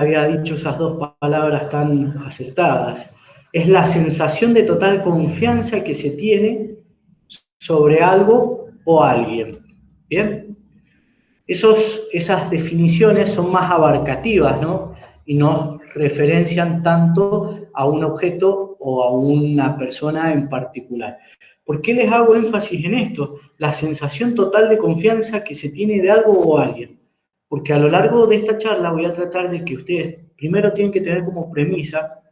había dicho esas dos palabras tan acertadas. Es la sensación de total confianza que se tiene sobre algo o alguien. ¿Bien? Esas definiciones son más abarcativas, ¿no? Y no referencian tanto a un objeto o a una persona en particular. ¿Por qué les hago énfasis en esto? La sensación total de confianza que se tiene de algo o alguien. Porque a lo largo de esta charla voy a tratar de que ustedes primero tienen que tener como premisa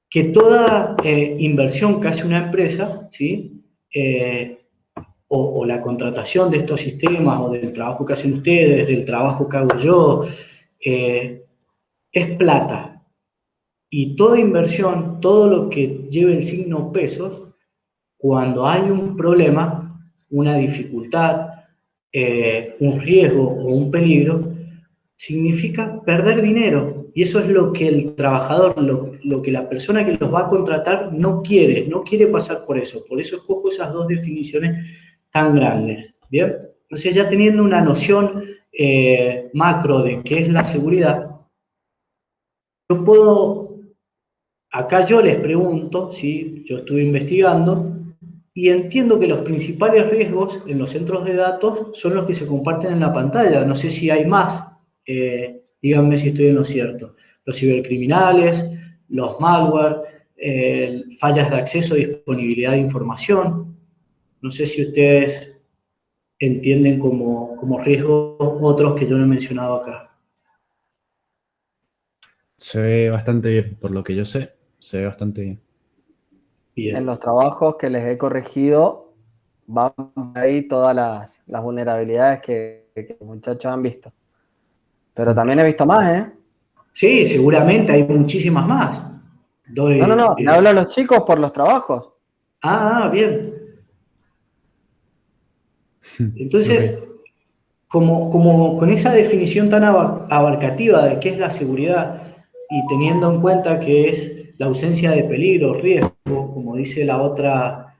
que toda inversión que hace una empresa, ¿sí? O la contratación de estos sistemas, o del trabajo que hacen ustedes, del trabajo que hago yo, es plata. Y toda inversión, todo lo que lleve el signo pesos, cuando hay un problema, una dificultad, un riesgo o un peligro, significa perder dinero. Y eso es lo que el trabajador, lo que la persona que los va a contratar no quiere pasar por eso. Por eso escojo esas dos definiciones tan grandes. ¿Bien? Entonces, ya teniendo una noción macro de qué es la seguridad, yo puedo, acá yo les pregunto, ¿sí? Yo estuve investigando y entiendo que los principales riesgos en los centros de datos son los que se comparten en la pantalla. No sé si hay más, díganme si estoy en lo cierto. Los cibercriminales, los malware, fallas de acceso y disponibilidad de información. No sé si ustedes entienden como riesgos otros que yo no he mencionado acá. Se ve bastante bien, por lo que yo sé, se ve bastante bien. En Bien. los trabajos que les he corregido, van ahí todas las vulnerabilidades que los muchachos han visto. Pero también he visto más, ¿eh? Sí, seguramente hay muchísimas más. No, le hablo a los chicos por los trabajos. Bien. Ok. Entonces, como con esa definición tan abarcativa de qué es la seguridad y teniendo en cuenta que es la ausencia de peligro, riesgo, como dice la otra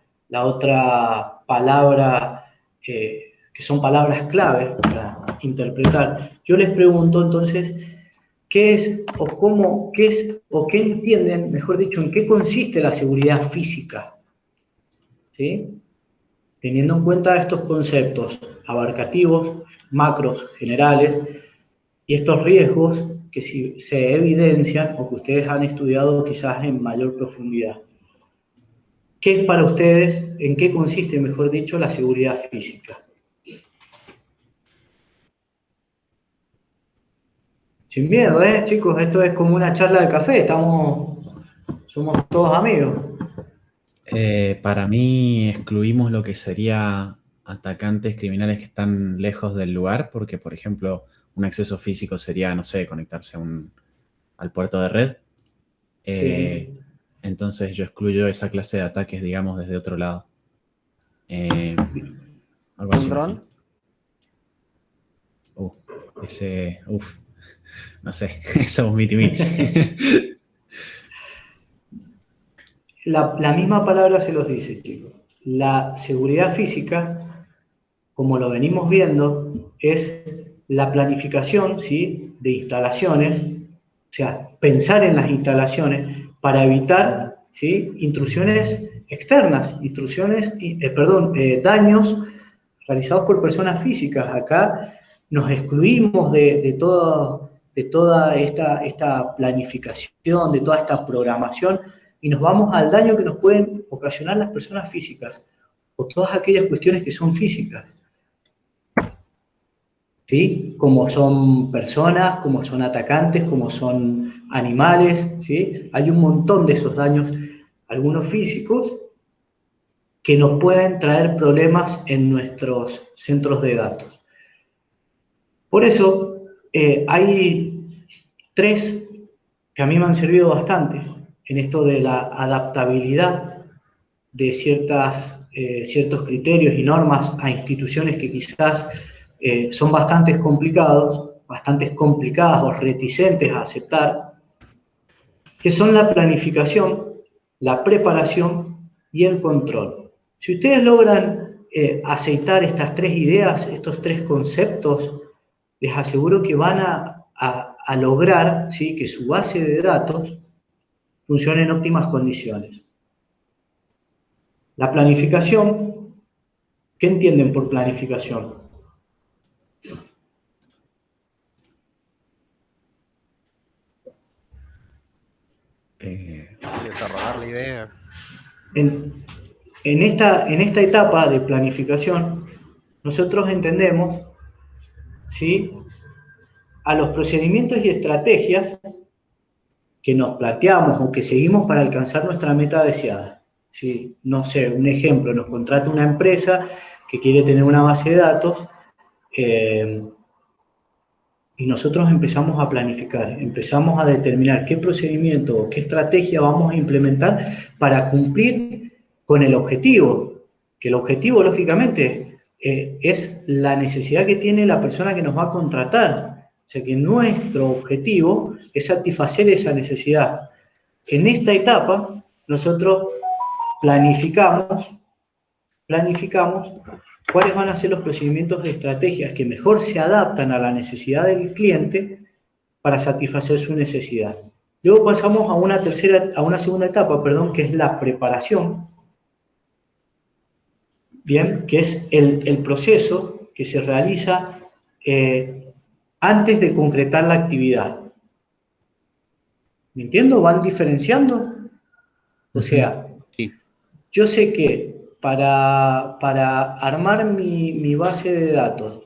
palabra, que son palabras clave para interpretar, yo les pregunto entonces, ¿qué es o cómo, qué es o qué entienden, mejor dicho, en qué consiste la seguridad física? ¿Sí? Teniendo en cuenta estos conceptos abarcativos, macros, generales, y estos riesgos que si se evidencian o que ustedes han estudiado quizás en mayor profundidad. ¿Qué es para ustedes, en qué consiste, mejor dicho, la seguridad física? Sin miedo, chicos, esto es como una charla de café, somos todos amigos. Para mí excluimos lo que sería atacantes criminales que están lejos del lugar, porque por ejemplo un acceso físico sería, no sé, conectarse al puerto de red. Eh, Sí. entonces yo excluyo esa clase de ataques, digamos, desde otro lado. Eh, Algo ¿Un así, dron? imagino. Uh, no sé, somos miti miti. La misma palabra se los dice, chicos. La seguridad física, como lo venimos viendo, es la planificación, ¿sí?, de instalaciones, o sea, pensar en las instalaciones para evitar, ¿sí?, intrusiones externas, daños realizados por personas físicas. Acá nos excluimos de toda esta planificación, de toda esta programación, y nos vamos al daño que nos pueden ocasionar las personas físicas, o todas aquellas cuestiones que son físicas. ¿Sí? Como son personas, como son atacantes, como son animales, ¿sí? Hay un montón de esos daños, algunos físicos, que nos pueden traer problemas en nuestros centros de datos. Por eso, hay tres que a mí me han servido bastante en esto de la adaptabilidad de ciertos criterios y normas a instituciones que quizás son bastante complicadas o reticentes a aceptar, que son la planificación, la preparación y el control. Si ustedes logran aceitar estas tres ideas, estos tres conceptos, les aseguro que van a a lograr, ¿sí?, que su base de datos funcione en óptimas condiciones. La planificación, ¿qué entienden por planificación? Desarrollar la idea. En esta etapa de planificación, nosotros entendemos, ¿sí?, a los procedimientos y estrategias que nos planteamos o que seguimos para alcanzar nuestra meta deseada. ¿Sí? No sé, un ejemplo, nos contrata una empresa que quiere tener una base de datos y nosotros empezamos a planificar, empezamos a determinar qué procedimiento o qué estrategia vamos a implementar para cumplir con el objetivo, que el objetivo, lógicamente, es la necesidad que tiene la persona que nos va a contratar. O sea que nuestro objetivo es satisfacer esa necesidad. En esta etapa, nosotros planificamos cuáles van a ser los procedimientos de estrategias que mejor se adaptan a la necesidad del cliente para satisfacer su necesidad. Luego pasamos a una segunda etapa, perdón, que es la preparación, bien, que es el proceso que se realiza antes de concretar la actividad. ¿Me entiendo? ¿Van diferenciando? O sea, Sí. yo sé que para armar mi base de datos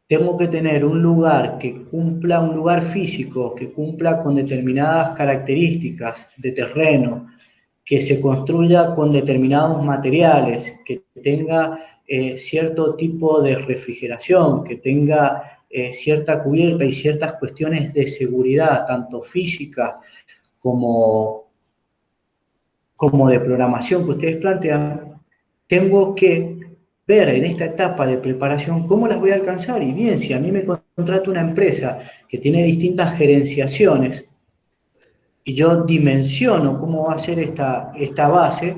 tengo que tener un lugar que cumpla, un lugar físico que cumpla con determinadas características de terreno, que se construya con determinados materiales, que tenga cierto tipo de refrigeración, que tenga cierta cubierta y ciertas cuestiones de seguridad, tanto física como de programación que ustedes plantean, tengo que ver en esta etapa de preparación cómo las voy a alcanzar. Y bien, si a mí me contrata una empresa que tiene distintas gerenciaciones y yo dimensiono cómo va a ser esta base,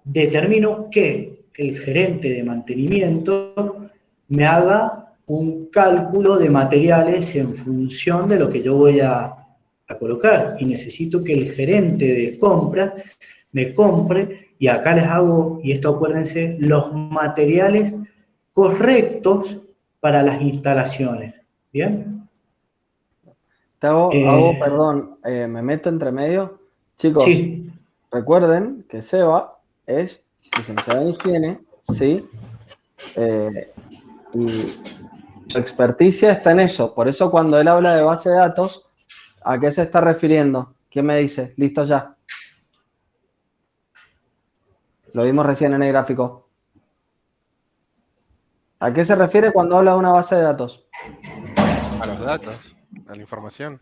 determino que el gerente de mantenimiento me haga un cálculo de materiales en función de lo que yo voy a colocar. Y necesito que el gerente de compra me compre, y acá les hago, y esto acuérdense, los materiales correctos para las instalaciones. ¿Bien? Perdón, me meto entre medio. Chicos, Sí. recuerden que Seba es licenciado en higiene, ¿sí? Y su experticia está en eso. Por eso cuando él habla de base de datos, ¿a qué se está refiriendo? ¿Quién me dice? Listo ya. Lo vimos recién en el gráfico. ¿A qué se refiere cuando habla de una base de datos? A los datos, a la información.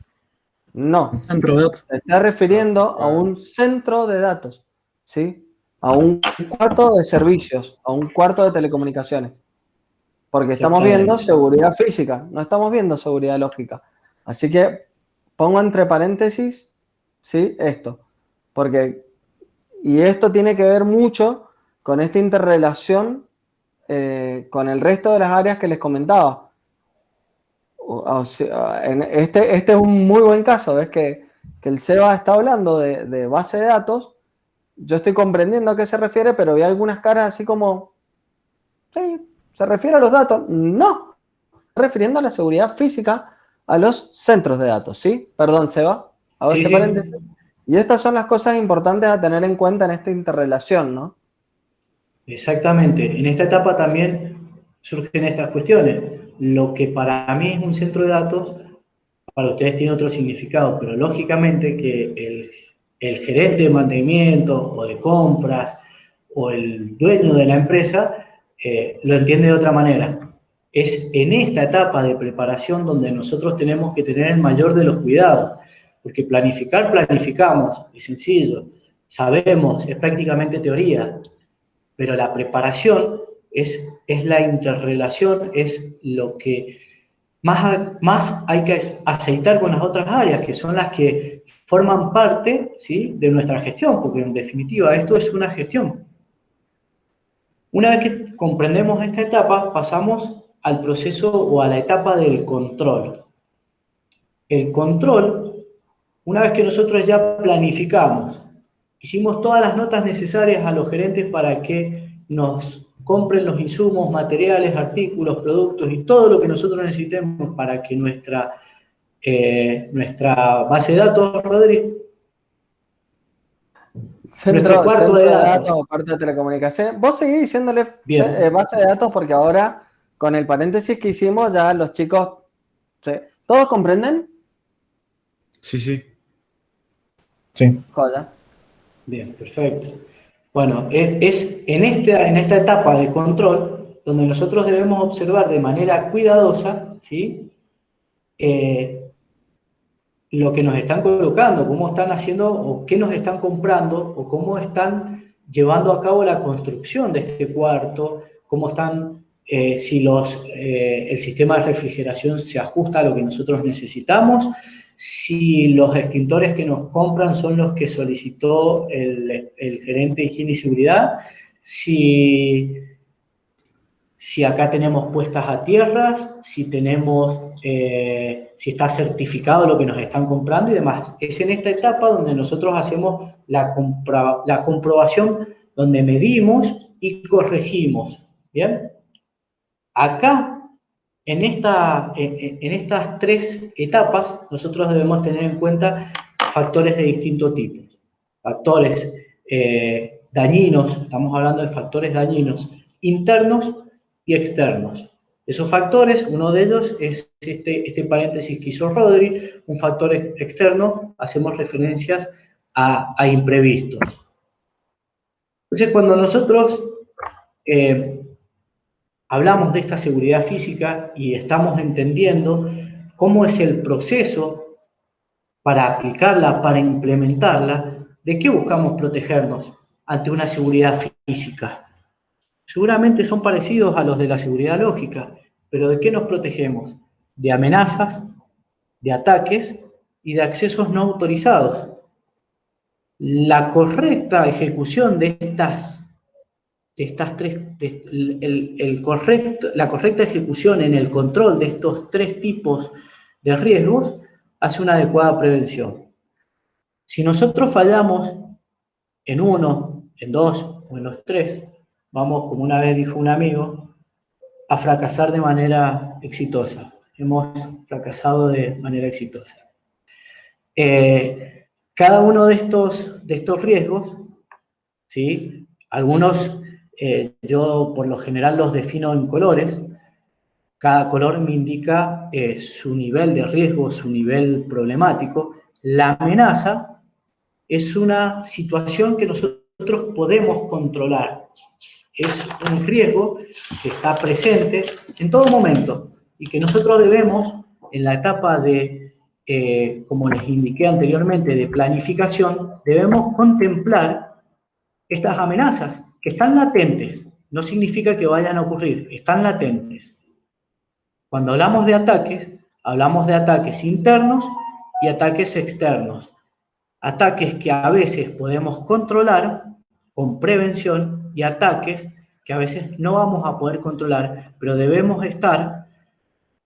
No. Centro de datos. Se está refiriendo a un centro de datos, ¿sí? A un cuarto de servicios, a un cuarto de telecomunicaciones. Porque estamos viendo seguridad física, no estamos viendo seguridad lógica. Así que pongo entre paréntesis, ¿sí? Esto. Y esto tiene que ver mucho con esta interrelación con el resto de las áreas que les comentaba. O sea, este es un muy buen caso, ves que el Seba está hablando de base de datos. Yo estoy comprendiendo a qué se refiere, pero vi algunas caras así como, ¿sí? ¿Se refiere a los datos? No, refiriendo a la seguridad física, a los centros de datos, ¿sí? Perdón, Seba, hago Sí, este sí. paréntesis. Y estas son las cosas importantes a tener en cuenta en esta interrelación, ¿no? Exactamente. En esta etapa también surgen estas cuestiones. Lo que para mí es un centro de datos, para ustedes tiene otro significado, pero lógicamente que el gerente de mantenimiento o de compras o el dueño de la empresa lo entiende de otra manera. Es en esta etapa de preparación donde nosotros tenemos que tener el mayor de los cuidados, porque planificamos, es sencillo, sabemos, es prácticamente teoría, pero la preparación es la interrelación, es lo que más hay que aceitar con las otras áreas, que son las que forman parte, ¿sí?, de nuestra gestión, porque en definitiva esto es una gestión. Una vez que comprendemos esta etapa, pasamos al proceso o a la etapa del control. El control, una vez que nosotros ya planificamos, hicimos todas las notas necesarias a los gerentes para que nos compren los insumos, materiales, artículos, productos y todo lo que nosotros necesitemos para que nuestra base de datos, Rodri, Centro de de datos. datos, parte de telecomunicaciones. Vos seguís diciéndole Bien. base de datos porque ahora, con el paréntesis que hicimos, ya los chicos, ¿todos comprenden? Sí, sí. Sí. Joya. Bien, perfecto. Bueno, es en esta etapa de control donde nosotros debemos observar de manera cuidadosa, ¿sí? Lo que nos están colocando, cómo están haciendo o qué nos están comprando o cómo están llevando a cabo la construcción de este cuarto, cómo están, si el sistema de refrigeración se ajusta a lo que nosotros necesitamos, si los extintores que nos compran son los que solicitó el gerente de higiene y seguridad, si acá tenemos puestas a tierras, si está certificado lo que nos están comprando y demás. Es en esta etapa donde nosotros hacemos la comprobación, donde medimos y corregimos. ¿Bien? Acá, en estas tres etapas, nosotros debemos tener en cuenta factores de distintos tipos. Factores dañinos, estamos hablando de factores dañinos internos y externos. Esos factores, uno de ellos es este paréntesis que hizo Rodri, un factor externo, hacemos referencias a imprevistos. Entonces, cuando nosotros hablamos de esta seguridad física y estamos entendiendo cómo es el proceso para aplicarla, para implementarla, ¿de qué buscamos protegernos ante una seguridad física? Seguramente son parecidos a los de la seguridad lógica, pero ¿de qué nos protegemos? De amenazas, de ataques y de accesos no autorizados. La correcta ejecución de la correcta ejecución en el control de estos tres tipos de riesgos hace una adecuada prevención. Si nosotros fallamos en uno, en dos o en los tres, vamos, como una vez dijo un amigo, a fracasar de manera exitosa. Hemos fracasado de manera exitosa. Cada uno de estos riesgos, ¿sí? Algunos yo por lo general los defino en colores. Cada color me indica su nivel de riesgo, su nivel problemático. La amenaza es una situación que nosotros podemos controlar. Es un riesgo que está presente en todo momento y que nosotros debemos, en la etapa de, como les indiqué anteriormente, de planificación, debemos contemplar estas amenazas que están latentes. No significa que vayan a ocurrir, están latentes. Cuando hablamos de ataques internos y ataques externos. Ataques que a veces podemos controlar con prevención y ataques que a veces no vamos a poder controlar, pero debemos estar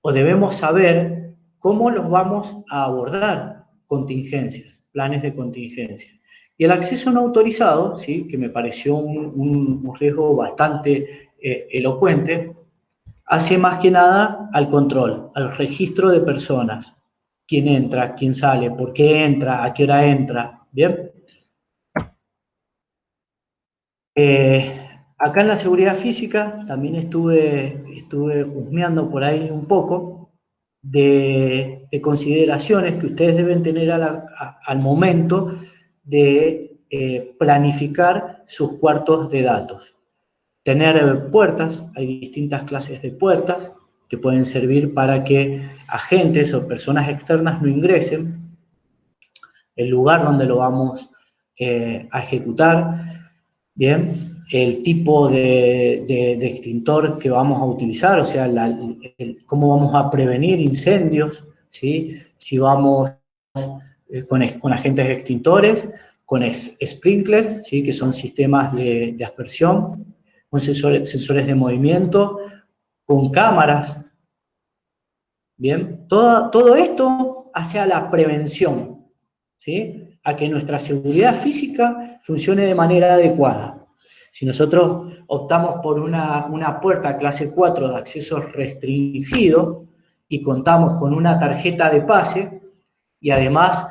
o debemos saber cómo los vamos a abordar. Contingencias, planes de contingencia. Y el acceso no autorizado, ¿sí? Que me pareció un riesgo bastante elocuente, hace más que nada al control, al registro de personas. Quién entra, quién sale, por qué entra, a qué hora entra, ¿bien? Acá en la seguridad física también estuve husmeando por ahí un poco de consideraciones que ustedes deben tener al momento de planificar sus cuartos de datos. Tener puertas, hay distintas clases de puertas que pueden servir para que agentes o personas externas no ingresen. El lugar donde lo vamos a ejecutar, ¿bien? El tipo de extintor que vamos a utilizar, o sea, cómo vamos a prevenir incendios, ¿sí? Si vamos con agentes extintores, con sprinklers, ¿sí? Que son sistemas de aspersión, con sensores de movimiento, con cámaras. Bien, todo esto hacia la prevención, ¿sí? A que nuestra seguridad física funcione de manera adecuada. Si nosotros optamos por una puerta clase 4 de acceso restringido y contamos con una tarjeta de pase y además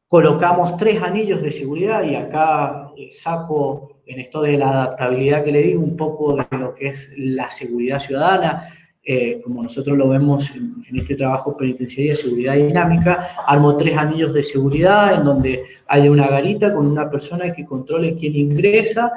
colocamos 3 anillos de seguridad, y acá saco en esto de la adaptabilidad que le digo un poco de lo que es la seguridad ciudadana, como nosotros lo vemos en este trabajo penitenciario de seguridad dinámica, armo 3 anillos de seguridad en donde haya una garita con una persona que controle quién ingresa,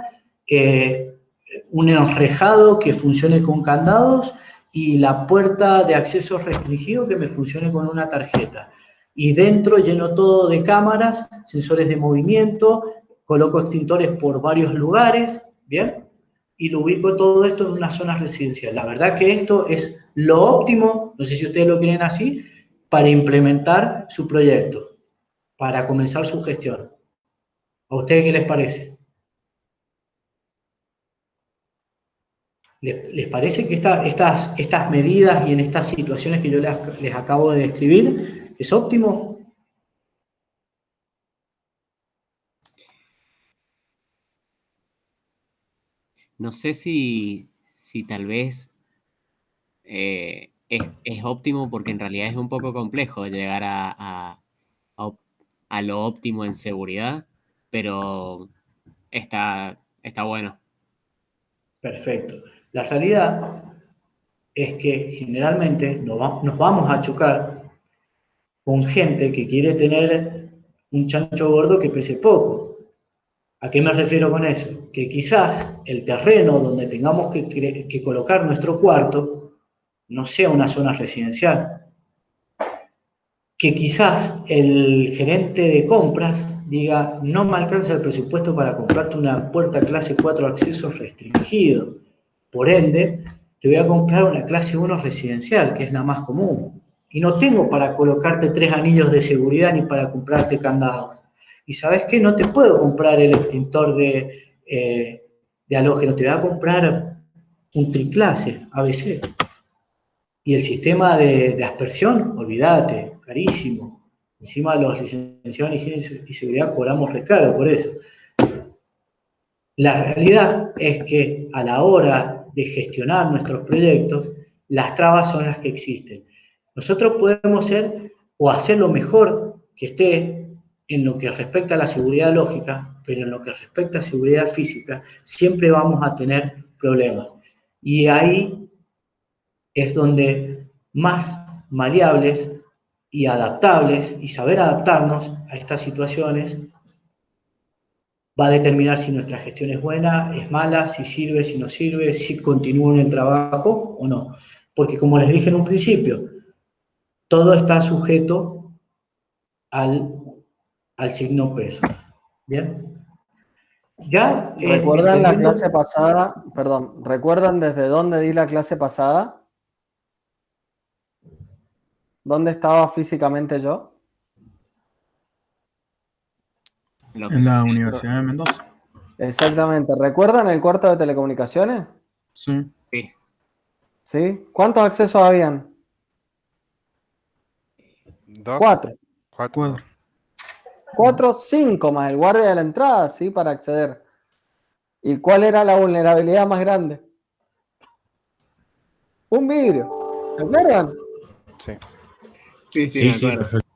un enrejado que funcione con candados y la puerta de acceso restringido que me funcione con una tarjeta. Y dentro lleno todo de cámaras, sensores de movimiento, coloco extintores por varios lugares, ¿bien? Y lo ubico todo esto en una zona residencial. La verdad que esto es lo óptimo, no sé si ustedes lo quieren así, para implementar su proyecto, para comenzar su gestión. ¿A ustedes qué les parece? ¿Les parece que estas medidas y en estas situaciones que yo les acabo de describir es óptimo? No sé si tal vez es óptimo, porque en realidad es un poco complejo llegar a lo óptimo en seguridad, pero está bueno. Perfecto. La realidad es que generalmente nos vamos a chocar con gente que quiere tener un chancho gordo que pese poco. ¿A qué me refiero con eso? Que quizás el terreno donde tengamos que colocar nuestro cuarto no sea una zona residencial. Que quizás el gerente de compras diga, no me alcanza el presupuesto para comprarte una puerta clase 4 acceso restringido. Por ende, te voy a comprar una clase 1 residencial, que es la más común. Y no tengo para colocarte 3 anillos de seguridad ni para comprarte candados. Y ¿sabes qué? No te puedo comprar el extintor de halógeno, te voy a comprar un triclase, ABC. Y el sistema de aspersión, olvídate, carísimo. Encima los licenciados en higiene y seguridad cobramos recaro por eso. La realidad es que a la hora de gestionar nuestros proyectos, las trabas son las que existen. Nosotros podemos ser o hacer lo mejor que esté en lo que respecta a la seguridad lógica, pero en lo que respecta a seguridad física, siempre vamos a tener problemas. Y ahí es donde más maleables y adaptables y saber adaptarnos a estas situaciones va a determinar si nuestra gestión es buena, es mala, si sirve, si no sirve, si continúo en el trabajo o no. Porque como les dije en un principio, todo está sujeto al signo peso. ¿Bien? Ya, ¿Recuerdan la clase pasada? Perdón, ¿recuerdan desde dónde di la clase pasada? ¿Dónde estaba físicamente yo? En la Universidad de Mendoza. Exactamente. ¿Recuerdan el cuarto de telecomunicaciones? Sí. Sí. ¿Sí? ¿Cuántos accesos habían? 2, 4. 4. 4, 5 más el guardia de la entrada, ¿sí? Para acceder. ¿Y cuál era la vulnerabilidad más grande? Un vidrio. ¿Se acuerdan? Sí. Sí, me acuerdo. Perfecto.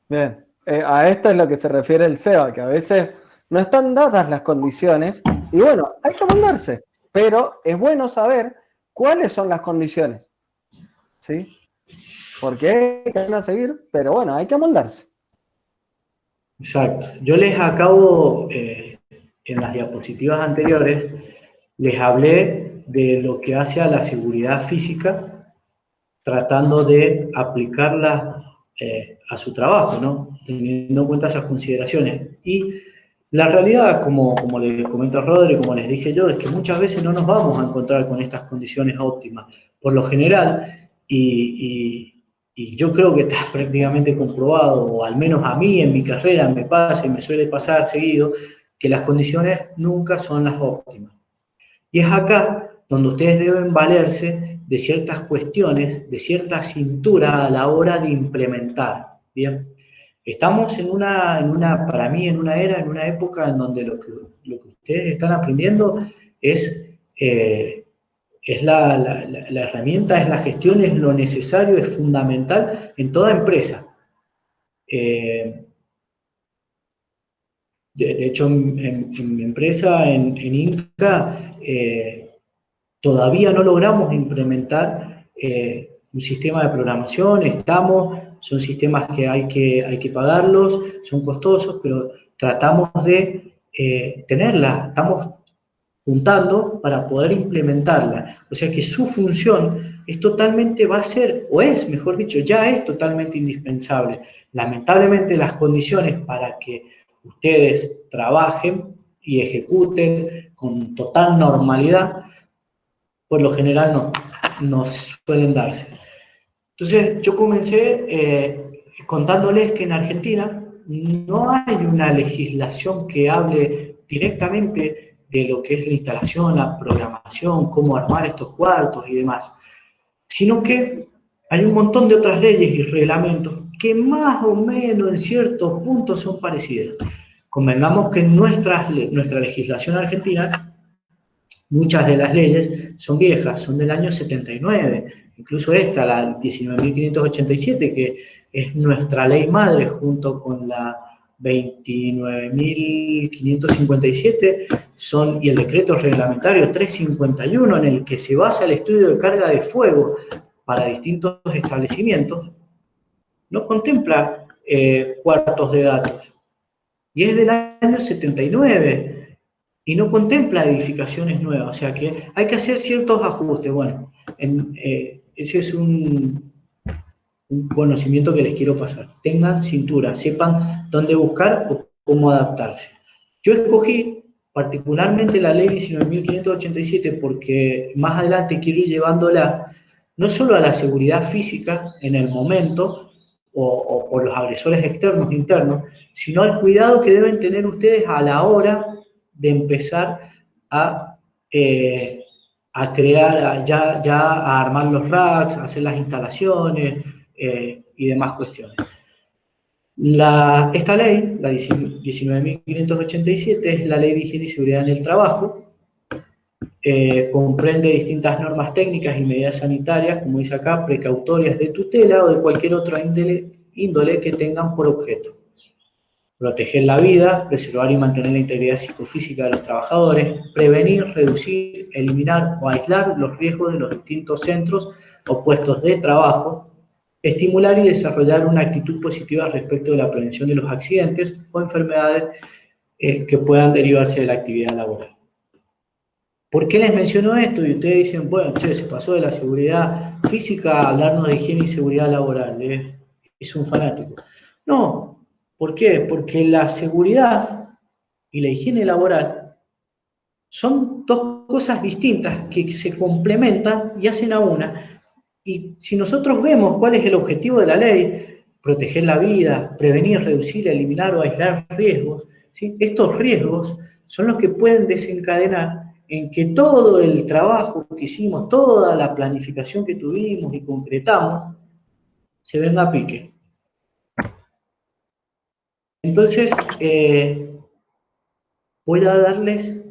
Bien. A esto es lo que se refiere el SEBA, que a veces no están dadas las condiciones y bueno, hay que amoldarse, pero es bueno saber cuáles son las condiciones, ¿sí? Porque hay que seguir, pero bueno, hay que amoldarse. Exacto. Yo les acabo, en las diapositivas anteriores, les hablé de lo que hace a la seguridad física, tratando de aplicarla a su trabajo, ¿no? Teniendo en cuenta esas consideraciones. Y la realidad, como les comento a Rodri, como les dije yo, es que muchas veces no nos vamos a encontrar con estas condiciones óptimas. Por lo general, y yo creo que está prácticamente comprobado, o al menos a mí en mi carrera me pasa y me suele pasar seguido, que las condiciones nunca son las óptimas. Y es acá donde ustedes deben valerse de ciertas cuestiones, de cierta cintura a la hora de implementar. Bien. Estamos para mí, en una era, en una época en donde lo que ustedes están aprendiendo es la herramienta, es la gestión, es lo necesario, es fundamental en toda empresa. De hecho, en mi empresa, en Inca, todavía no logramos implementar un sistema de programación. Son sistemas que hay que pagarlos, son costosos, pero tratamos de tenerla. Estamos juntando para poder implementarla. O sea que su función es totalmente, va a ser, o es, mejor dicho, ya es totalmente indispensable. Lamentablemente las condiciones para que ustedes trabajen y ejecuten con total normalidad, por lo general no suelen darse. Entonces yo comencé contándoles que en Argentina no hay una legislación que hable directamente de lo que es la instalación, la programación, cómo armar estos cuartos y demás, sino que hay un montón de otras leyes y reglamentos que más o menos en ciertos puntos son parecidas. Convengamos que en nuestra legislación argentina, muchas de las leyes son viejas, son del año 79, incluso esta, la 19.587, que es nuestra ley madre, junto con la 29.557, y el decreto reglamentario 351, en el que se basa el estudio de carga de fuego para distintos establecimientos, no contempla cuartos de datos. Y es del año 79 y no contempla edificaciones nuevas, o sea que hay que hacer ciertos ajustes. Bueno, ese es un conocimiento que les quiero pasar. Tengan cintura, sepan dónde buscar o cómo adaptarse. Yo escogí particularmente la ley 19.587 porque más adelante quiero ir llevándola no solo a la seguridad física en el momento o por los agresores externos e internos, sino al cuidado que deben tener ustedes a la hora de empezar a crear, a armar los racks, a hacer las instalaciones y demás cuestiones. Esta ley, la 19.587, es la Ley de Higiene y Seguridad en el Trabajo. Comprende distintas normas técnicas y medidas sanitarias, como dice acá, precautorias de tutela o de cualquier otra índole que tengan por objeto proteger la vida, preservar y mantener la integridad psicofísica de los trabajadores, prevenir, reducir, eliminar o aislar los riesgos de los distintos centros o puestos de trabajo, estimular y desarrollar una actitud positiva respecto de la prevención de los accidentes o enfermedades que puedan derivarse de la actividad laboral. ¿Por qué les menciono esto? Y ustedes dicen, bueno, che, se pasó de la seguridad física a hablarnos de higiene y seguridad laboral, es un fanático. No. ¿Por qué? Porque la seguridad y la higiene laboral son dos cosas distintas que se complementan y hacen a una. Y si nosotros vemos cuál es el objetivo de la ley, proteger la vida, prevenir, reducir, eliminar o aislar riesgos, ¿sí? Estos riesgos son los que pueden desencadenar en que todo el trabajo que hicimos, toda la planificación que tuvimos y concretamos, se venga a pique. Entonces, voy a darles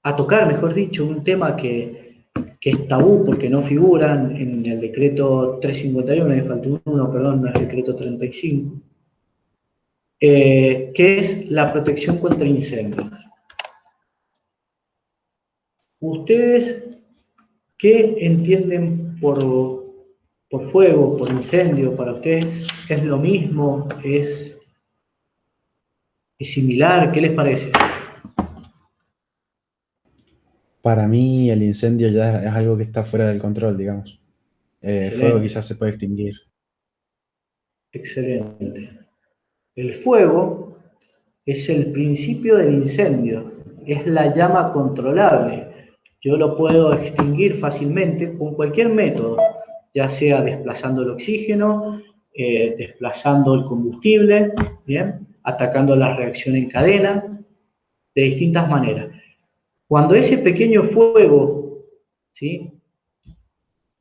a tocar, mejor dicho, un tema que es tabú porque no figuran en el decreto 351, me faltó uno, perdón, no es el decreto 35, que es la protección contra incendios. ¿Ustedes qué entienden por fuego, por incendio? ¿Para ustedes es lo mismo? ¿Es similar? ¿Qué les parece? Para mí el incendio ya es algo que está fuera del control, digamos. Fuego quizás se puede extinguir. Excelente. El fuego es el principio del incendio, es la llama controlable. Yo lo puedo extinguir fácilmente con cualquier método, ya sea desplazando el oxígeno, desplazando el combustible, ¿bien? Atacando la reacción en cadena, de distintas maneras. Cuando ese pequeño fuego, ¿sí?,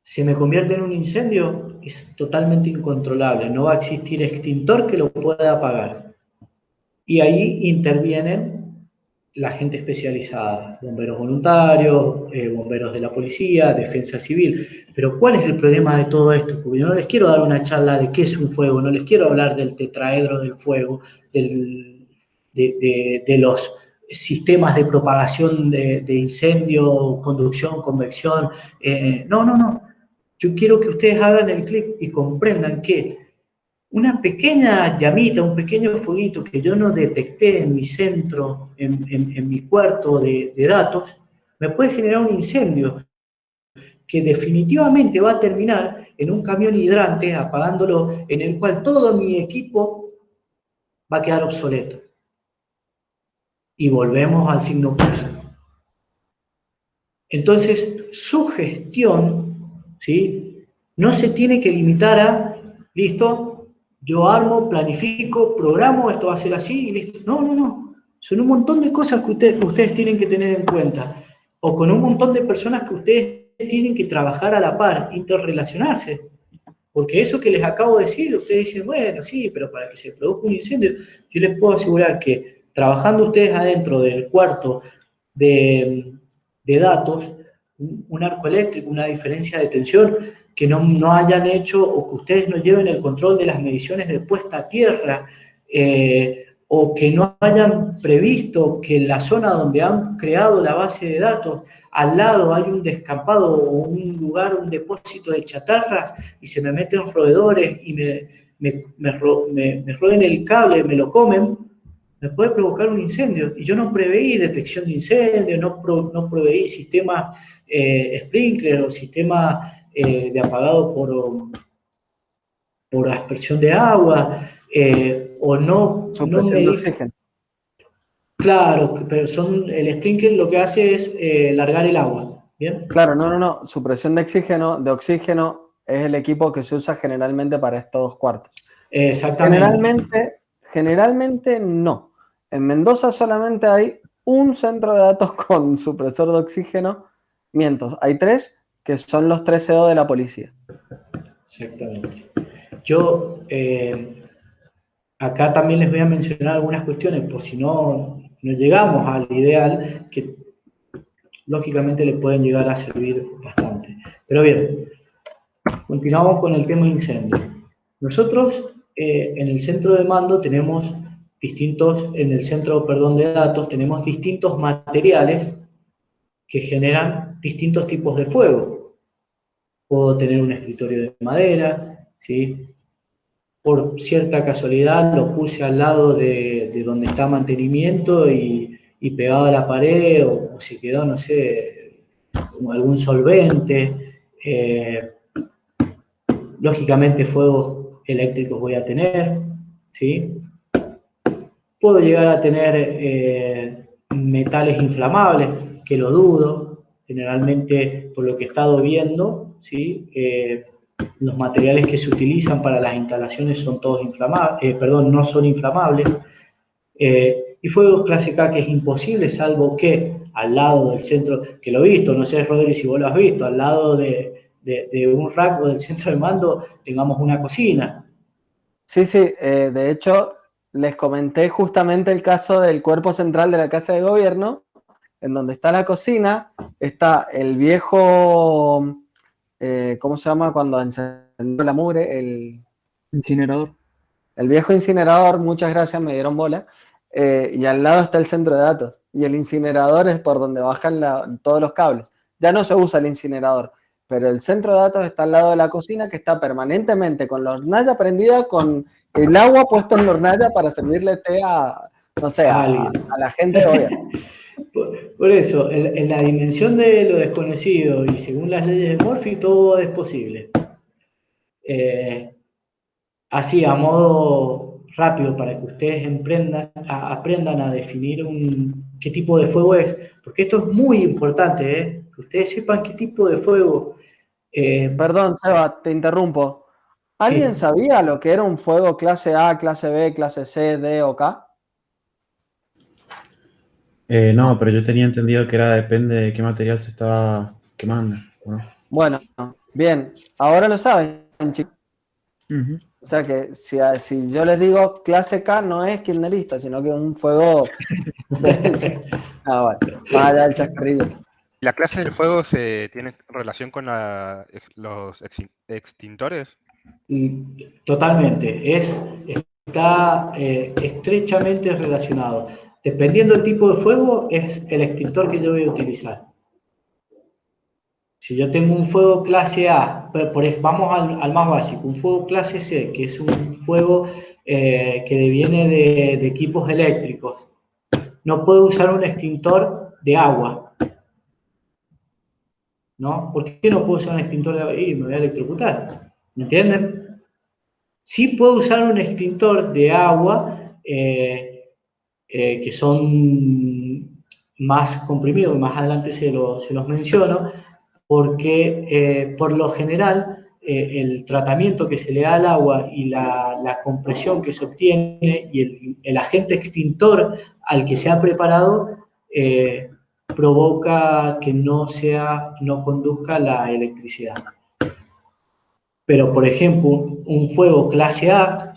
se me convierte en un incendio, es totalmente incontrolable, no va a existir extintor que lo pueda apagar. Y ahí intervienen la gente especializada, bomberos voluntarios, bomberos de la policía, defensa civil. Pero ¿cuál es el problema de todo esto? Porque yo no les quiero dar una charla de qué es un fuego, no les quiero hablar del tetraedro del fuego, de los sistemas de propagación de incendio, conducción, convección. No. Yo quiero que ustedes hagan el clic y comprendan que una pequeña llamita, un pequeño fueguito que yo no detecté en mi centro, en mi cuarto de datos, me puede generar un incendio que definitivamente va a terminar en un camión hidrante apagándolo, en el cual todo mi equipo va a quedar obsoleto. Y volvemos al signo plus. Entonces, su gestión, ¿sí?, no se tiene que limitar a, listo, yo armo, planifico, programo, esto va a ser así y listo. No. Son un montón de cosas que ustedes tienen que tener en cuenta. O con un montón de personas que ustedes tienen que trabajar a la par, interrelacionarse. Porque eso que les acabo de decir, ustedes dicen, bueno, sí, pero para que se produzca un incendio, yo les puedo asegurar que trabajando ustedes adentro del cuarto de datos, un arco eléctrico, una diferencia de tensión, que no hayan hecho o que ustedes no lleven el control de las mediciones de puesta a tierra, o que no hayan previsto que en la zona donde han creado la base de datos, al lado hay un descampado o un lugar, un depósito de chatarras y se me meten roedores y me roben el cable, me lo comen, me puede provocar un incendio. Y yo no preveí detección de incendio, no preveí sistemas sprinkler o sistemas de apagado por aspersión de agua, o no Supresión me de di. oxígeno. Claro, pero el sprinkler lo que hace es largar el agua, ¿bien? Claro, no. Supresión de oxígeno es el equipo que se usa generalmente para estos cuartos. Exactamente. Generalmente no. En Mendoza solamente hay un centro de datos con supresor de oxígeno. Miento, hay 3 que son los 3 CO de la policía. Exactamente. Yo acá también les voy a mencionar algunas cuestiones, por si no llegamos al ideal, que lógicamente les pueden llegar a servir bastante. Pero bien, continuamos con el tema incendio. Nosotros en el centro de mando tenemos en el centro, de datos, tenemos distintos materiales que generan distintos tipos de fuego. Puedo tener un escritorio de madera, ¿sí? Por cierta casualidad lo puse al lado de donde está mantenimiento y pegado a la pared, o se quedó, no sé, como algún solvente. Lógicamente fuegos eléctricos voy a tener, ¿sí? Puedo llegar a tener metales inflamables, que lo dudo. Generalmente, por lo que he estado viendo, ¿sí? Los materiales que se utilizan para las instalaciones son todos inflamables, no son inflamables. Y fuegos clase K, que es imposible, salvo que al lado del centro, que lo he visto, no sé, Rodri, si vos lo has visto, al lado de un rack o del centro de mando tengamos una cocina. Sí, de hecho, les comenté justamente el caso del cuerpo central de la Casa de Gobierno, en donde está la cocina, está el viejo, ¿cómo se llama cuando encendió la mugre? El Incinerador. El viejo incinerador, muchas gracias, me dieron bola, y al lado está el centro de datos, y el incinerador es por donde bajan todos los cables. Ya no se usa el incinerador, pero el centro de datos está al lado de la cocina, que está permanentemente con la hornalla prendida, con el agua puesta en la hornalla para servirle té a la gente de gobierno. Por eso, en la dimensión de lo desconocido y según las leyes de Murphy, todo es posible. Así, a modo rápido, para que ustedes aprendan a definir qué tipo de fuego es, porque esto es muy importante, que ustedes sepan qué tipo de fuego. Perdón, Seba, te interrumpo. ¿Alguien Sí. sabía lo que era un fuego clase A, clase B, clase C, D o K? No, pero yo tenía entendido que depende de qué material se estaba quemando, ¿no? Bueno, bien, ahora lo saben. Ujú. O sea que si yo les digo clase K no es kirchnerista, sino que es un fuego bueno, más allá del chascarrillo. ¿La clase del fuego tiene relación con los extintores? Y totalmente, está estrechamente relacionado. Dependiendo del tipo de fuego, es el extintor que yo voy a utilizar. Si yo tengo un fuego clase A, vamos al más básico, un fuego clase C, que es un fuego que viene de equipos eléctricos, no puedo usar un extintor de agua, ¿no? ¿Por qué no puedo usar un extintor de agua? Y me voy a electrocutar, ¿me entienden? Sí puedo usar un extintor de agua que son más comprimidos, más adelante se los menciono, porque por lo general el tratamiento que se le da al agua y la compresión que se obtiene y el agente extintor al que se ha preparado provoca que no conduzca la electricidad. Pero, por ejemplo, un fuego clase A,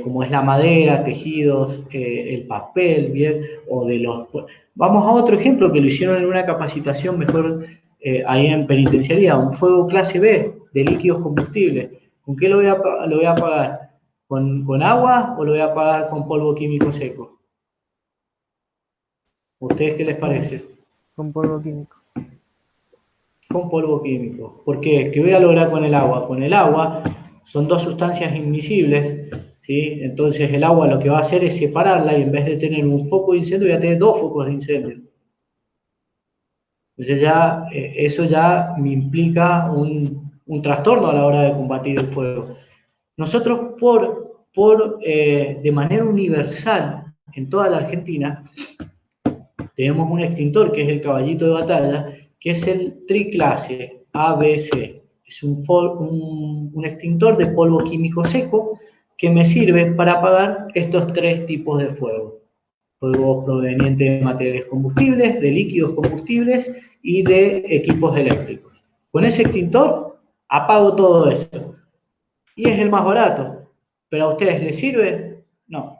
como es la madera, tejidos, el papel, bien, Vamos a otro ejemplo que lo hicieron en una capacitación mejor ahí en penitenciaría, un fuego clase B de líquidos combustibles. ¿Con qué lo voy a apagar? ¿Con agua o lo voy a apagar con polvo químico seco? ¿Ustedes qué les parece? Con polvo químico. Con polvo químico. ¿Por qué? ¿Qué voy a lograr con el agua? Con el agua son dos sustancias invisibles, ¿sí? Entonces el agua lo que va a hacer es separarla y en vez de tener un foco de incendio voy a tener dos focos de incendio. Entonces eso ya me implica un trastorno a la hora de combatir el fuego. Nosotros de manera universal en toda la Argentina tenemos un extintor que es el caballito de batalla, que es el triclase ABC. Es un extintor de polvo químico seco que me sirve para apagar estos tres tipos de fuego. Fuego proveniente de materiales combustibles, de líquidos combustibles y de equipos eléctricos. Con ese extintor apago todo eso. Y es el más barato. ¿Pero a ustedes les sirve? No.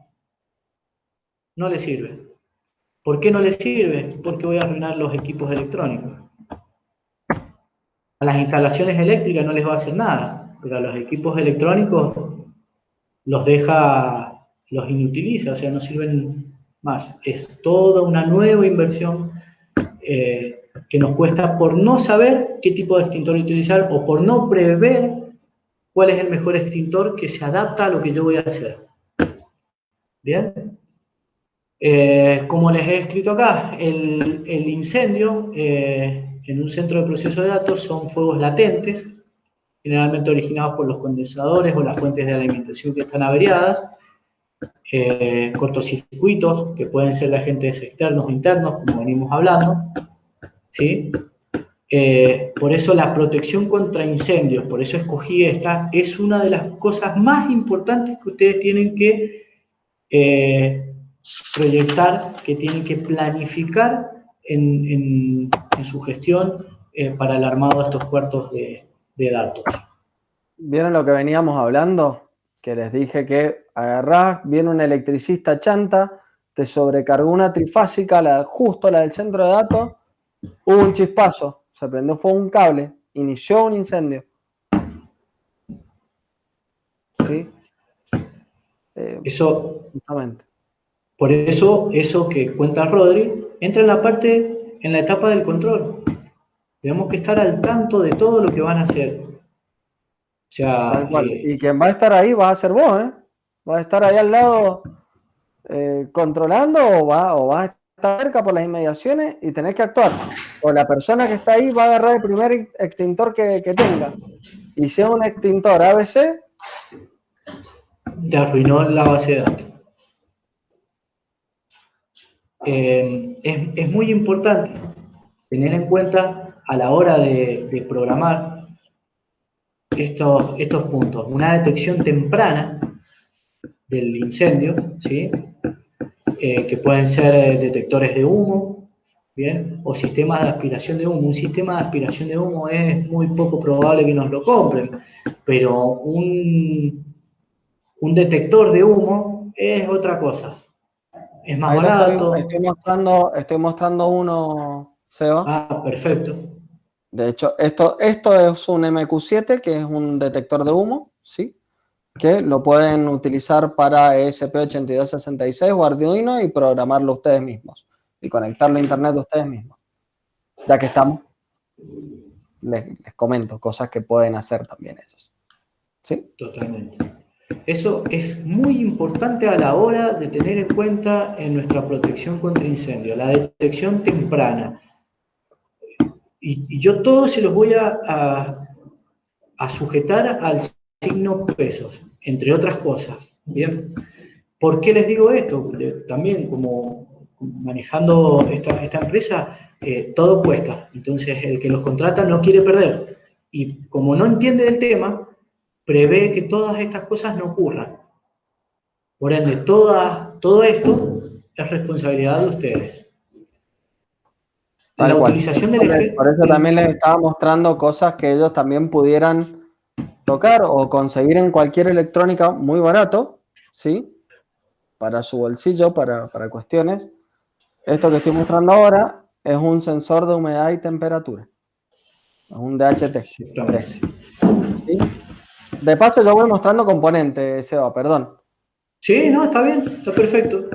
No les sirve. ¿Por qué no les sirve? Porque voy a arruinar los equipos electrónicos. A las instalaciones eléctricas no les va a hacer nada, pero a los equipos electrónicos los inutiliza, o sea, no sirven más. Es toda una nueva inversión que nos cuesta por no saber qué tipo de extintor utilizar o por no prever cuál es el mejor extintor que se adapta a lo que yo voy a hacer. ¿Bien? Como les he escrito acá, el incendio en un centro de proceso de datos son fuegos latentes, generalmente originados por los condensadores o las fuentes de alimentación que están averiadas, cortocircuitos, que pueden ser de agentes externos o internos, como venimos hablando, ¿sí? Por eso la protección contra incendios, por eso escogí esta, es una de las cosas más importantes que ustedes tienen que proyectar, que tienen que planificar en su gestión para el armado de estos cuartos de datos. ¿Vieron lo que veníamos hablando? Que les dije que agarrás, viene un electricista chanta, te sobrecargó una trifásica, justo la del centro de datos, hubo un chispazo, se prendió fuego un cable, inició un incendio. ¿Sí? Eso, justamente. por eso que cuenta Rodri, entra en la etapa del control. Tenemos que estar al tanto de todo lo que van a hacer. O sea, tal cual. Y quien va a estar ahí va a ser vos, ¿eh? Va a estar ahí al lado controlando o va a estar cerca por las inmediaciones y tenés que actuar. O la persona que está ahí va a agarrar el primer extintor que tenga. Y si es un extintor ABC, te arruinó la base de datos. Es muy importante tener en cuenta a la hora de programar estos puntos. Una detección temprana del incendio, ¿sí? Que pueden ser detectores de humo, ¿bien? O sistemas de aspiración de humo. Un sistema de aspiración de humo es muy poco probable que nos lo compren, pero un detector de humo es otra cosa. Es más Ahí barato. estoy mostrando uno, Seba. Ah, perfecto. De hecho, esto es un MQ7, que es un detector de humo, ¿sí? Que lo pueden utilizar para ESP8266 o Arduino y programarlo ustedes mismos y conectarlo a internet ustedes mismos. Ya que estamos, les comento cosas que pueden hacer también esos. ¿Sí? Totalmente. Eso es muy importante a la hora de tener en cuenta en nuestra protección contra incendio, la detección temprana. Y yo todo se los voy a sujetar al signo pesos, entre otras cosas. ¿Bien? ¿Por qué les digo esto? Porque también como manejando esta empresa, todo cuesta. Entonces el que los contrata no quiere perder. Y como no entiende del tema, prevé que todas estas cosas no ocurran. Por ende, todo esto es responsabilidad de ustedes. Tal La cual. utilización Por eso también les estaba mostrando cosas que ellos también pudieran tocar o conseguir en cualquier electrónica muy barato, ¿sí? Para su bolsillo, para cuestiones. Esto que estoy mostrando ahora es un sensor de humedad y temperatura. Es un DHT-3. ¿Sí? De paso yo voy mostrando componentes, Seba, perdón. Sí, no, está bien, está perfecto.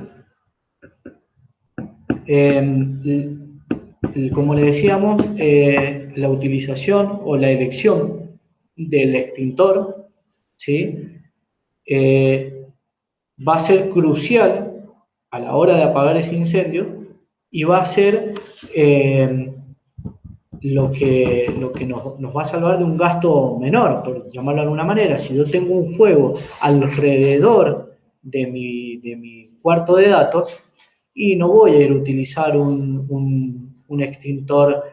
Como le decíamos, la utilización o la elección del extintor, ¿sí? Va a ser crucial a la hora de apagar ese incendio y va a ser lo que nos va a salvar de un gasto menor, por llamarlo de alguna manera. Si yo tengo un fuego alrededor de mi cuarto de datos y no voy a ir a utilizar un extintor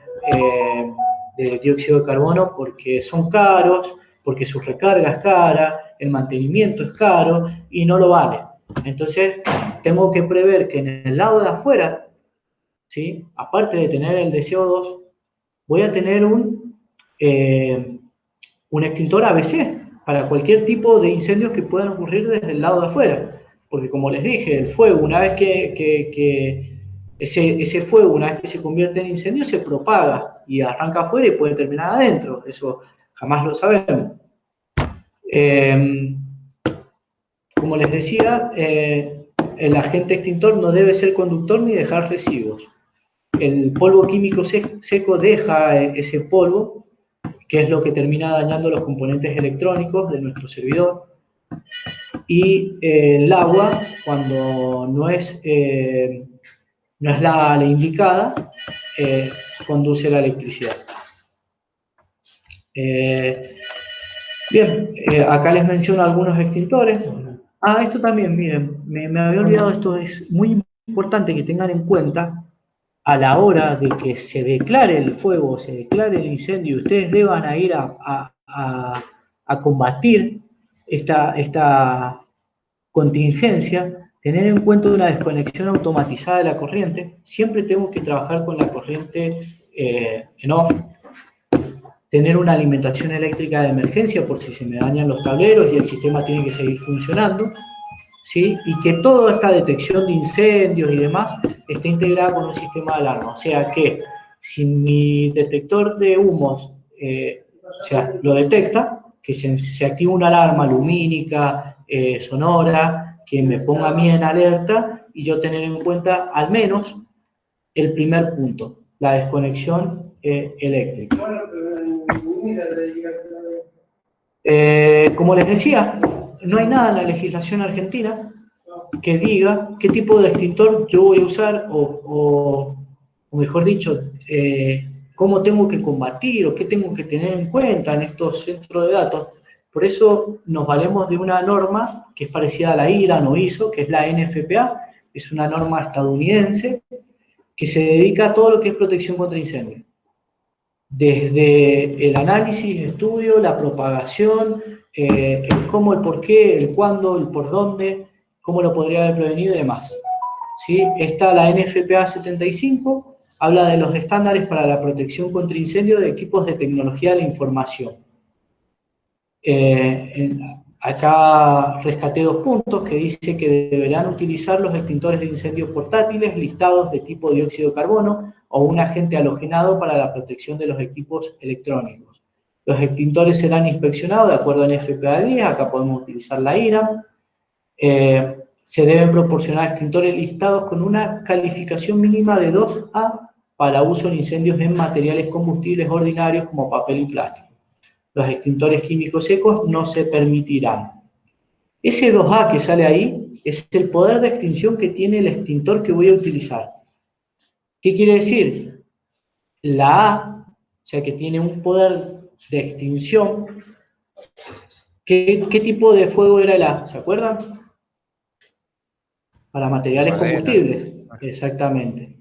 de dióxido de carbono porque son caros, porque su recarga es cara, el mantenimiento es caro y no lo vale. Entonces, tengo que prever que en el lado de afuera, ¿sí? Aparte de tener el de CO2, voy a tener un extintor ABC para cualquier tipo de incendios que puedan ocurrir desde el lado de afuera. Porque como les dije, el fuego, una vez que ese fuego, una vez que se convierte en incendio, se propaga y arranca afuera y puede terminar adentro. Eso jamás lo sabemos. Como les decía, el agente extintor no debe ser conductor ni dejar residuos. El polvo químico seco deja ese polvo, que es lo que termina dañando los componentes electrónicos de nuestro servidor. Y el agua, cuando no es la indicada, conduce la electricidad. Bien, acá les menciono algunos extintores. Ah, esto también, miren, me había olvidado, esto es muy importante que tengan en cuenta a la hora de que se declare el fuego, se declare el incendio, y ustedes deban a ir a combatir esta contingencia, tener en cuenta una desconexión automatizada de la corriente. Siempre tengo que trabajar con la corriente en off, tener una alimentación eléctrica de emergencia por si se me dañan los tableros y el sistema tiene que seguir funcionando, ¿sí? Y que toda esta detección de incendios y demás esté integrada con un sistema de alarma. O sea que si mi detector de humos lo detecta, que se active una alarma lumínica, sonora, que me ponga a mí en alerta y yo tener en cuenta al menos el primer punto, la desconexión eléctrica. Como les decía, no hay nada en la legislación argentina que diga qué tipo de extintor yo voy a usar o mejor dicho, cómo tengo que combatir o qué tengo que tener en cuenta en estos centros de datos. Por eso nos valemos de una norma que es parecida a la IRAN o ISO, que es la NFPA, es una norma estadounidense que se dedica a todo lo que es protección contra incendios. Desde el análisis, estudio, la propagación, el cómo, el por qué, el cuándo, el por dónde, cómo lo podría haber prevenido y demás. ¿Sí? Está la NFPA 75, habla de los estándares para la protección contra incendio de equipos de tecnología de la información. Acá rescaté 2 puntos que dice que deberán utilizar los extintores de incendios portátiles listados de tipo dióxido de carbono o un agente halogenado para la protección de los equipos electrónicos. Los extintores serán inspeccionados de acuerdo a NFPA 10, acá podemos utilizar la IRAM. Se deben proporcionar extintores listados con una calificación mínima de 2A para uso en incendios en materiales combustibles ordinarios como papel y plástico. Los extintores químicos secos no se permitirán. Ese 2A que sale ahí es el poder de extinción que tiene el extintor que voy a utilizar. ¿Qué quiere decir? La A, o sea que tiene un poder de extinción. ¿Qué tipo de fuego era el A? ¿Se acuerdan? Para materiales combustibles. Exactamente.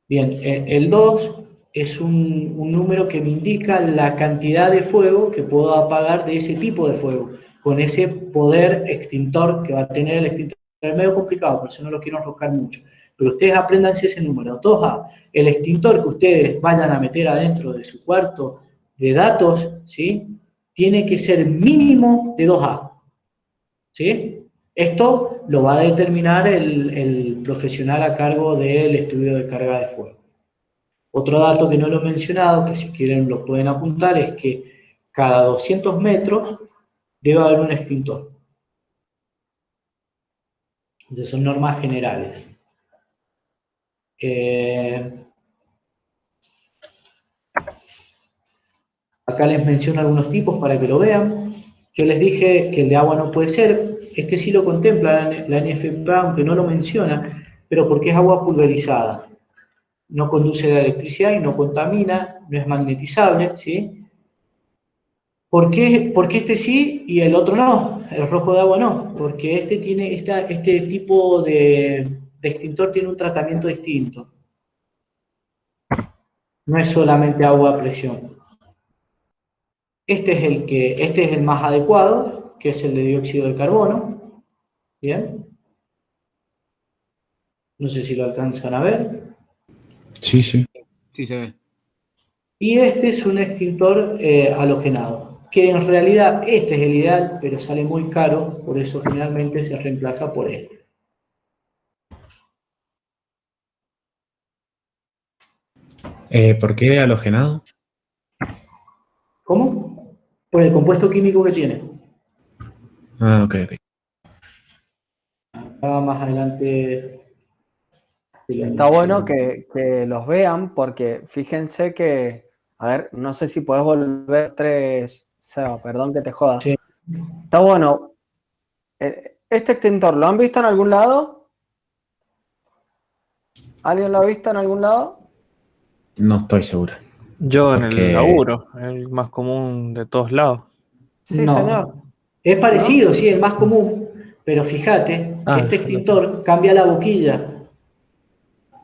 Bien, el 2 es un número que me indica la cantidad de fuego que puedo apagar de ese tipo de fuego, con ese poder extintor que va a tener el extintor. Es medio complicado, por eso no lo quiero enroscar mucho. Pero ustedes apréndanse ese número. 2A, el extintor que ustedes vayan a meter adentro de su cuarto de datos, ¿sí? Tiene que ser mínimo de 2A. ¿Sí? Esto lo va a determinar el profesional a cargo del estudio de carga de fuego. Otro dato que no lo he mencionado, que si quieren lo pueden apuntar, es que cada 200 metros debe haber un extintor. Entonces son normas generales. Acá les menciono algunos tipos para que lo vean. Yo les dije que el de agua no puede ser. Este sí lo contempla la NFPA, aunque no lo menciona, pero porque es agua pulverizada. No conduce la electricidad y no contamina, no es magnetizable, ¿sí? ¿Por qué este sí y el otro no? El rojo de agua no, porque este tipo de extintor tiene un tratamiento distinto. No es solamente agua a presión. Este es el más adecuado, que es el de dióxido de carbono. ¿Bien? No sé si lo alcanzan a ver. Sí, sí. Sí se ve. Y este es un extintor halogenado, que en realidad este es el ideal, pero sale muy caro, por eso generalmente se reemplaza por este. ¿Por qué halogenado? ¿Cómo? Por el compuesto químico que tiene. Ah, ok, ok. Más adelante. Está bueno que los vean porque fíjense que, a ver, no sé si podés volver 3, Seba, perdón que te joda. Sí. Está bueno. ¿Este extintor lo han visto en algún lado? ¿Alguien lo ha visto en algún lado? No estoy seguro. Yo en Porque- el laburo, el más común de todos lados. Sí, No. señor. Es parecido, sí, el más común, pero fíjate, Ah, este yo lo extintor cambia la boquilla.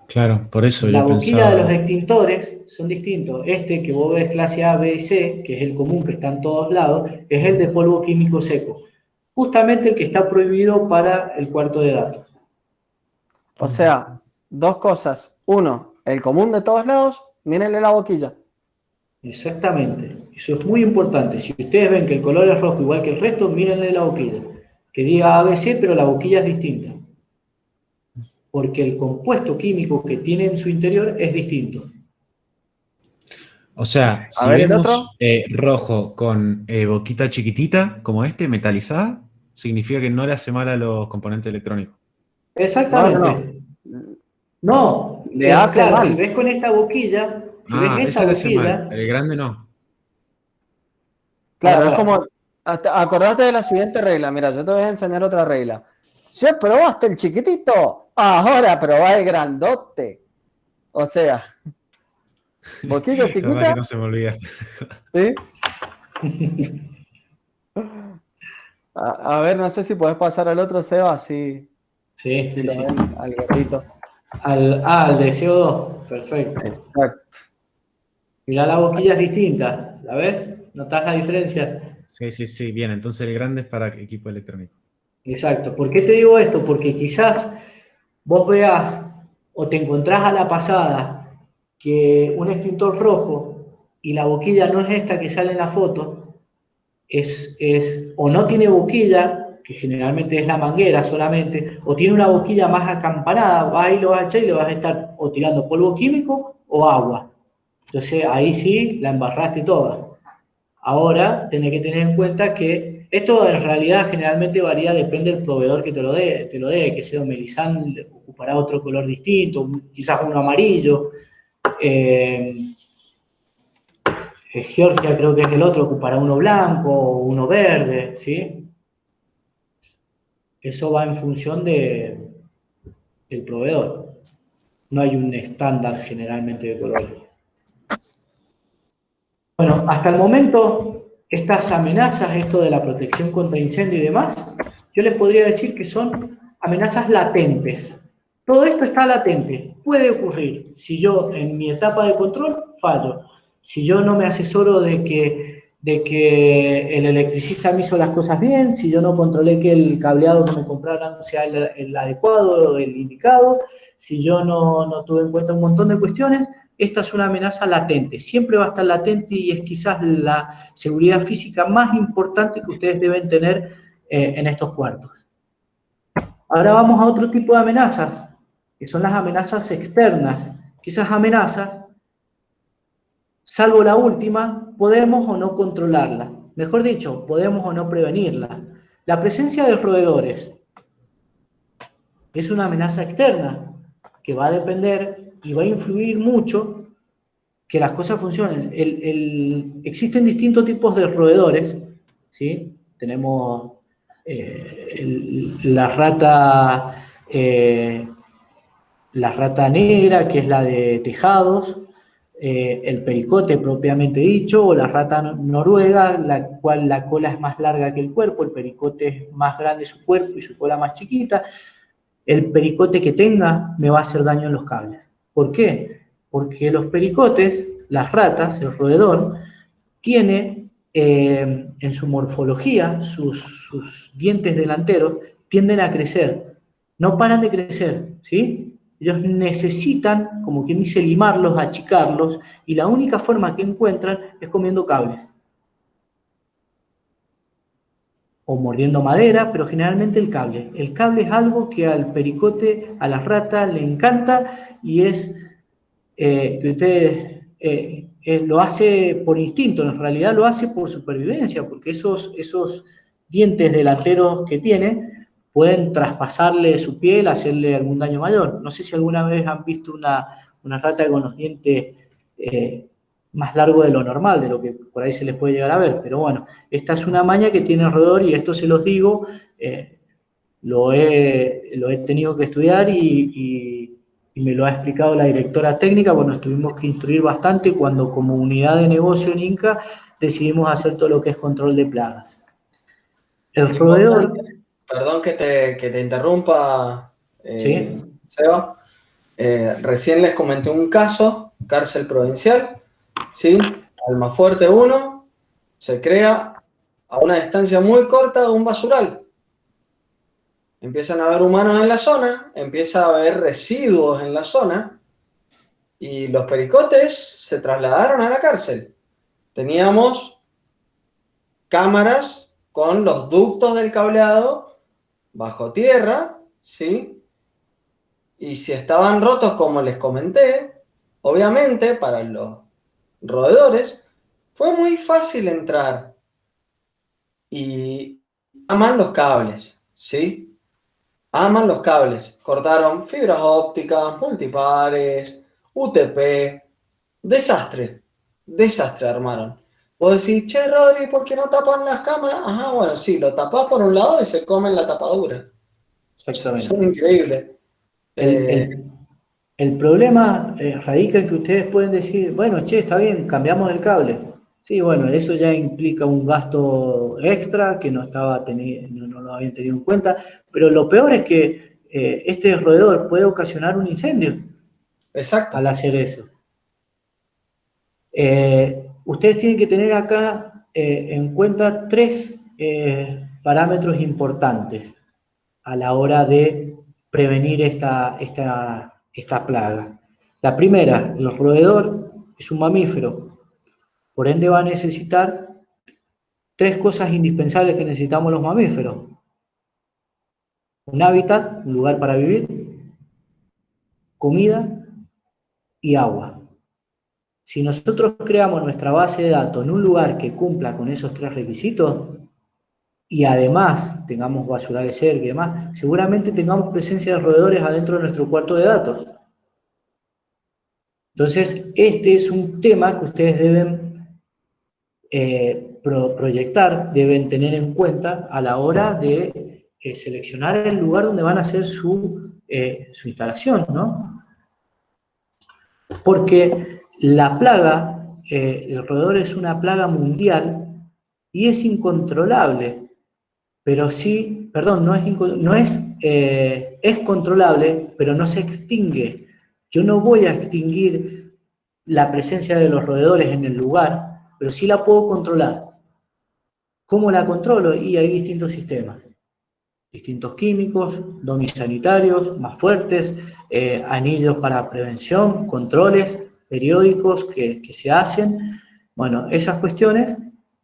Claro, por eso La yo boquilla de los pensaba. extintores son distintos. Este que vos ves clase A, B y C, que es el común que está en todos lados, es el de polvo químico seco. Justamente el que está prohibido para el cuarto de datos. O sea, 2 cosas. 1, el común de todos lados, mírenle la boquilla. Exactamente. Eso es muy importante. Si ustedes ven que el color es rojo igual que el resto, mírenle la boquilla. Que diga ABC, pero la boquilla es distinta. Porque el compuesto químico que tiene en su interior es distinto. O sea, si ver, ¿el vemos otro? rojo con boquita chiquitita, como este, metalizada, significa que no le hace mal a los componentes electrónicos. Exactamente. No, Le hace claro, mal. si ves con esta boquilla, si ves esta esa le hace mal. boquilla, El grande no. Claro, es Ahora, como, acordate de la siguiente regla. Mira, yo te voy a enseñar otra regla. Si probaste el chiquitito, ahora probá el grandote. O sea, boquilla Capaz que chiquita, no se me olvida. ¿sí? A ver, no sé si podés pasar al otro, Seba, si sí. lo ven al gordito. Al de CO2, perfecto. Exacto. Mirá, la boquilla es distinta, ¿la ves? ¿Notás la diferencia? Sí, bien. Entonces el grande es para equipo electrónico. Exacto. ¿Por qué te digo esto? Porque quizás vos veas o te encontrás a la pasada que un extintor rojo y la boquilla no es esta que sale en la foto, o no tiene boquilla, que generalmente es la manguera solamente, o tiene una boquilla más acampanada, vas y lo vas a echar y le vas a estar o tirando polvo químico o agua. Entonces ahí sí la embarraste toda. Ahora tenés que tener en cuenta que esto en realidad generalmente varía, depende del proveedor que te lo dé, que sea Melisán ocupará otro color distinto, quizás uno amarillo. Georgia creo que es el otro, ocupará uno blanco o uno verde, ¿sí? Eso va en función del proveedor. No hay un estándar generalmente de colores. Bueno, hasta el momento, estas amenazas, esto de la protección contra incendio y demás, yo les podría decir que son amenazas latentes. Todo esto está latente, puede ocurrir. Si yo en mi etapa de control fallo, si yo no me asesoro de que el electricista me hizo las cosas bien, si yo no controlé que el cableado que me compraran sea el adecuado o el indicado, si yo no tuve en cuenta un montón de cuestiones, esta es una amenaza latente, siempre va a estar latente y es quizás la seguridad física más importante que ustedes deben tener en estos cuartos. Ahora vamos a otro tipo de amenazas, que son las amenazas externas, que esas amenazas, salvo la última, podemos o no controlarla. Mejor dicho, podemos o no prevenirla. La presencia de roedores es una amenaza externa que va a depender y va a influir mucho que las cosas funcionen. Existen distintos tipos de roedores, ¿sí? Tenemos la rata negra, que es la de tejados, el pericote propiamente dicho, o la rata noruega, la cual la cola es más larga que el cuerpo, el pericote es más grande su cuerpo y su cola más chiquita. El pericote que tenga me va a hacer daño en los cables. ¿Por qué? Porque los pericotes, las ratas, el roedor, tiene en su morfología, sus dientes delanteros tienden a crecer, no paran de crecer, ¿sí? Ellos necesitan, como quien dice, limarlos, achicarlos, y la única forma que encuentran es comiendo cables. O mordiendo madera, pero generalmente el cable. El cable es algo que al pericote, a la rata, le encanta y es que usted lo hace por instinto, en realidad lo hace por supervivencia, porque esos dientes delanteros que tiene pueden traspasarle su piel, hacerle algún daño mayor. No sé si alguna vez han visto una rata con los dientes más largos de lo normal, de lo que por ahí se les puede llegar a ver, pero bueno, esta es una maña que tiene el roedor y esto se los digo, lo he tenido que estudiar y me lo ha explicado la directora técnica. Bueno, nos tuvimos que instruir bastante cuando como unidad de negocio en Inca decidimos hacer todo lo que es control de plagas. El roedor... Perdón que te interrumpa, ¿Sí? Seba. Recién les comenté un caso, cárcel provincial, ¿sí? Almafuerte 1, se crea a una distancia muy corta de un basural. Empiezan a haber humanos en la zona, empieza a haber residuos en la zona y los pericotes se trasladaron a la cárcel. Teníamos cámaras con los ductos del cableado bajo tierra, ¿sí? Y si estaban rotos, como les comenté, obviamente para los roedores fue muy fácil entrar y aman los cables, ¿sí? Aman los cables. Cortaron fibras ópticas, multipares, UTP. Desastre. Desastre armaron. Vos decís, che, Rodri, ¿por qué no tapan las cámaras? Ajá, bueno, sí, lo tapás por un lado y se comen la tapadura. Exactamente. Son increíbles. El problema radica en que ustedes pueden decir, bueno, che, está bien, cambiamos el cable. Sí, bueno, eso ya implica un gasto extra que no lo habían tenido en cuenta, pero lo peor es que este roedor puede ocasionar un incendio. Exacto. Al hacer eso. Ustedes tienen que tener acá en cuenta tres parámetros importantes a la hora de prevenir esta plaga. La primera, el roedor es un mamífero, por ende va a necesitar 3 cosas indispensables que necesitamos los mamíferos. Un hábitat, un lugar para vivir, comida y agua. Si nosotros creamos nuestra base de datos en un lugar que cumpla con esos 3 requisitos, y además tengamos basurales cerca y demás, seguramente tengamos presencia de roedores adentro de nuestro cuarto de datos. Entonces, este es un tema que ustedes deben proyectar, deben tener en cuenta a la hora de seleccionar el lugar donde van a hacer su instalación, ¿no? Porque la plaga, el roedor es una plaga mundial y es incontrolable, pero sí, perdón, es controlable, pero no se extingue. Yo no voy a extinguir la presencia de los roedores en el lugar, pero sí la puedo controlar. ¿Cómo la controlo? Y hay distintos sistemas. Distintos químicos, domis sanitarios más fuertes, anillos para prevención, controles periódicos que se hacen. Bueno, esas cuestiones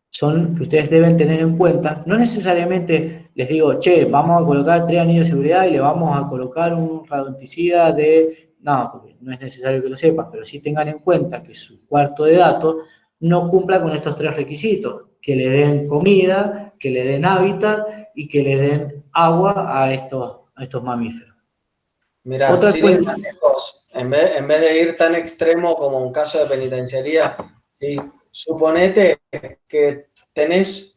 son que ustedes deben tener en cuenta. No necesariamente les digo, che, vamos a colocar 3 anillos de seguridad y le vamos a colocar un radionicida de... No, porque no es necesario que lo sepan, pero sí tengan en cuenta que su cuarto de datos no cumpla con estos 3 requisitos, que le den comida, que le den hábitat y que le den agua a estos mamíferos. Mirá, Otra sin ir cuestión. tan lejos, en vez de ir tan extremo como un caso de penitenciaría, si suponete que tenés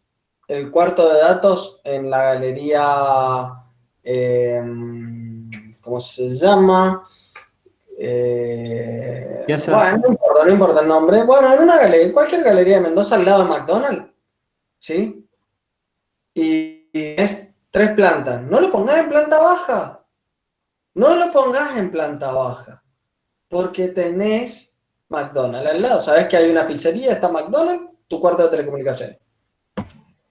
el cuarto de datos en la galería, ¿cómo se llama? Bueno, no importa el nombre. Bueno, en una galería, cualquier galería de Mendoza al lado de McDonald's, ¿sí? Y es 3 plantas. No lo pongas en planta baja. No lo pongas en planta baja. Porque tenés McDonald's al lado. Sabés que hay una pizzería, está McDonald's, tu cuarto de telecomunicaciones.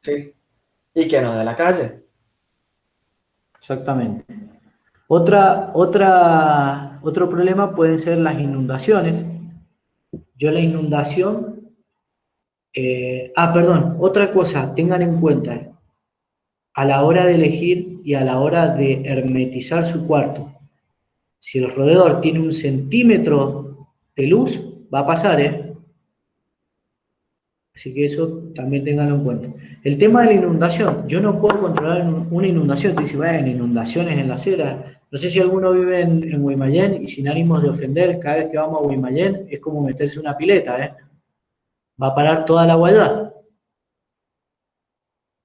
¿Sí? Y que no de la calle. Exactamente. Otro problema pueden ser las inundaciones. Yo la inundación... perdón, otra cosa, tengan en cuenta, a la hora de elegir y a la hora de hermetizar su cuarto, si el roedor tiene 1 centímetro de luz, va a pasar, ¿eh? Así que eso también tenganlo en cuenta. El tema de la inundación, yo no puedo controlar una inundación, te dice, bueno, inundaciones en la acera. No sé si alguno vive en Guaymallén y sin ánimos de ofender, cada vez que vamos a Guaymallén es como meterse una pileta, ¿eh? Va a parar toda la guayada.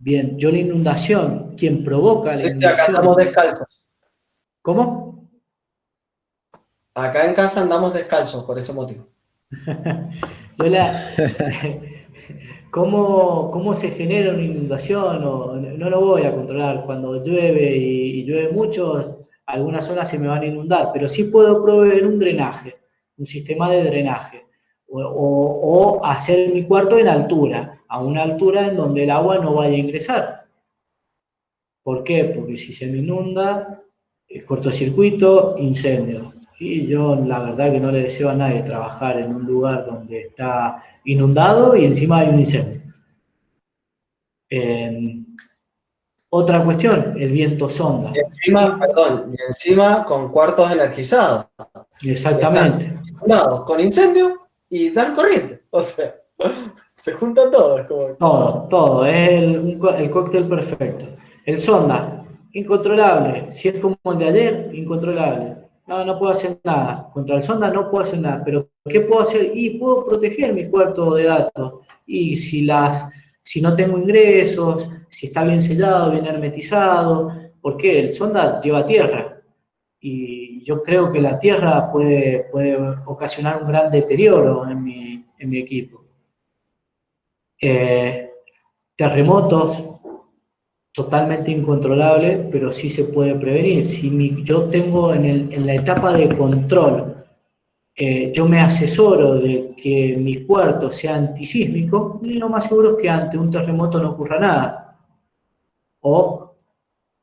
Bien, yo la inundación, quien provoca la Sí, inundación... acá andamos descalzos. ¿Cómo? Acá en casa andamos descalzos por ese motivo. ¿Cómo se genera una inundación? No lo voy a controlar. Cuando llueve y llueve mucho, algunas zonas se me van a inundar, pero sí puedo proveer un drenaje, un sistema de drenaje, o hacer mi cuarto en altura, a una altura en donde el agua no vaya a ingresar. ¿Por qué? Porque si se me inunda, cortocircuito, incendio. Y yo la verdad que no le deseo a nadie trabajar en un lugar donde está inundado y encima hay un incendio. Otra cuestión, el viento sonda. Y encima con cuartos energizados. Exactamente. Están inundados con incendio y dan corriente. O sea, se juntan todos. Todo. Es el cóctel perfecto. El sonda, incontrolable. Si es como el de ayer, incontrolable. No puedo hacer nada. Contra el sonda no puedo hacer nada. Pero ¿qué puedo hacer? Y puedo proteger mi cuarto de datos. Y si no tengo ingresos, si está bien sellado, bien hermetizado, porque el sonda lleva tierra. Y yo creo que la tierra puede ocasionar un gran deterioro en mi equipo. Terremotos, totalmente incontrolable, pero sí se puede prevenir. Si yo tengo en la etapa de control, yo me asesoro de que mi cuarto sea antisísmico, y lo más seguro es que ante un terremoto no ocurra nada. O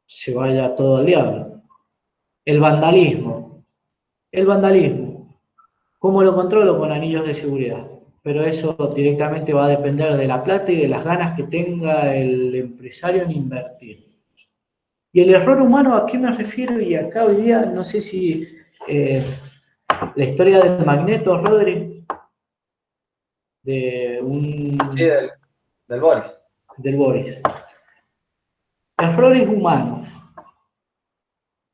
se vaya todo al diablo. El vandalismo. ¿Cómo lo controlo? Con anillos de seguridad. Pero eso directamente va a depender de la plata y de las ganas que tenga el empresario en invertir. Y el error humano, ¿a qué me refiero? Y acá hoy día, no sé si la historia del magneto, Rodri, de un... Sí, del Boris. Del Boris. Errores humanos.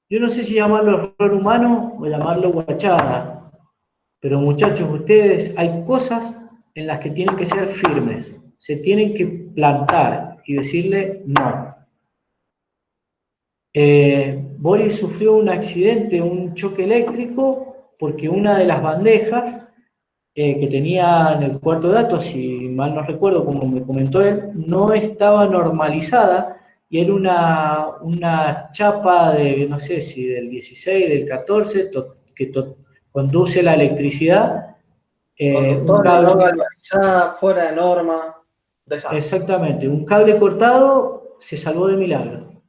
Yo no sé si llamarlo error humano o llamarlo guachada, pero muchachos, ustedes, hay cosas en las que tienen que ser firmes, se tienen que plantar y decirle no. Boris sufrió un accidente, un choque eléctrico, porque una de las bandejas que tenía en el cuarto de datos, si mal no recuerdo, como me comentó él, no estaba normalizada y era una chapa de, no sé si del 16, del 14, que conduce la electricidad. Un Conductora no cable, galvanizada, fuera de norma, desastre. exactamente, un cable cortado se salvó de milagro.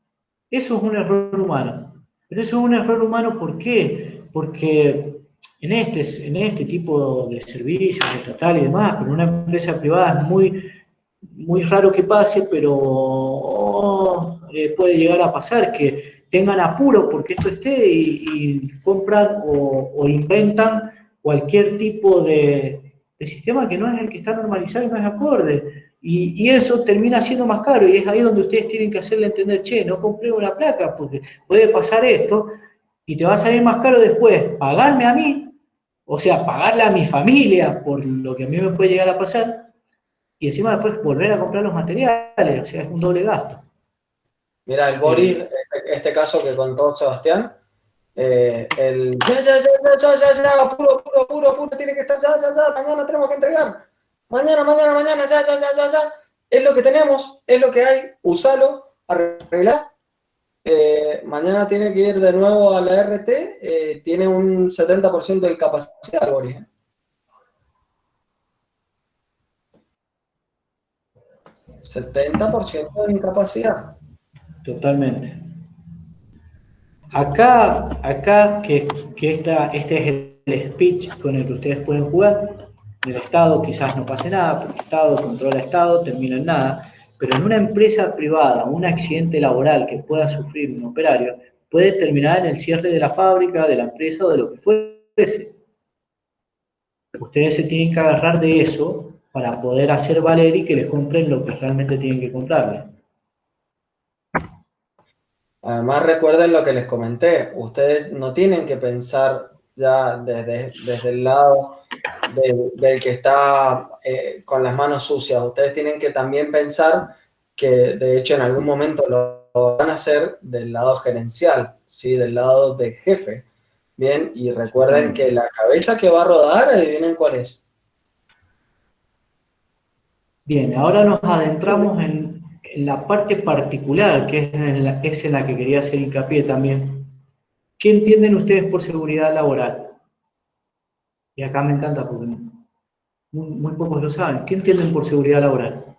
Eso es un error humano. Pero eso es un error humano, ¿por qué? Porque en este tipo de servicios estatal y demás, pero en una empresa privada es muy raro que pase, pero puede llegar a pasar que tengan apuro porque esto esté y compran o inventan cualquier tipo de sistema que no es el que está normalizado y no es acorde. Y eso termina siendo más caro y es ahí donde ustedes tienen que hacerle entender, che, no compré una placa porque puede pasar esto y te va a salir más caro después pagarme a mí, o sea, pagarle a mi familia por lo que a mí me puede llegar a pasar y encima después volver a comprar los materiales, o sea, es un doble gasto. Mira, el Boris, este caso que contó Sebastián, ya, apuro, tiene que estar ya, mañana tenemos que entregar. Mañana, ya. Es lo que tenemos, es lo que hay, usalo, arreglar. Mañana tiene que ir de nuevo a la RT, tiene un 70% de capacidad, Boris. 70% de incapacidad. Totalmente. Acá que este es el speech con el que ustedes pueden jugar. En el Estado quizás no pase nada, porque el Estado controla el Estado, termina en nada. Pero en una empresa privada, un accidente laboral que pueda sufrir un operario, puede terminar en el cierre de la fábrica, de la empresa o de lo que fuese. Ustedes se tienen que agarrar de eso para poder hacer valer y que les compren lo que realmente tienen que comprarles. Además, recuerden lo que les comenté, ustedes no tienen que pensar ya desde el lado del que está con las manos sucias, ustedes tienen que también pensar que de hecho en algún momento lo van a hacer del lado gerencial, ¿sí? Del lado de jefe. Bien, y recuerden que la cabeza que va a rodar, adivinen cuál es. Bien, ahora nos adentramos en la parte particular, que es en la que quería hacer hincapié también. ¿Qué entienden ustedes por seguridad laboral? Y acá me encanta porque muy pocos lo saben. ¿Qué entienden por seguridad laboral?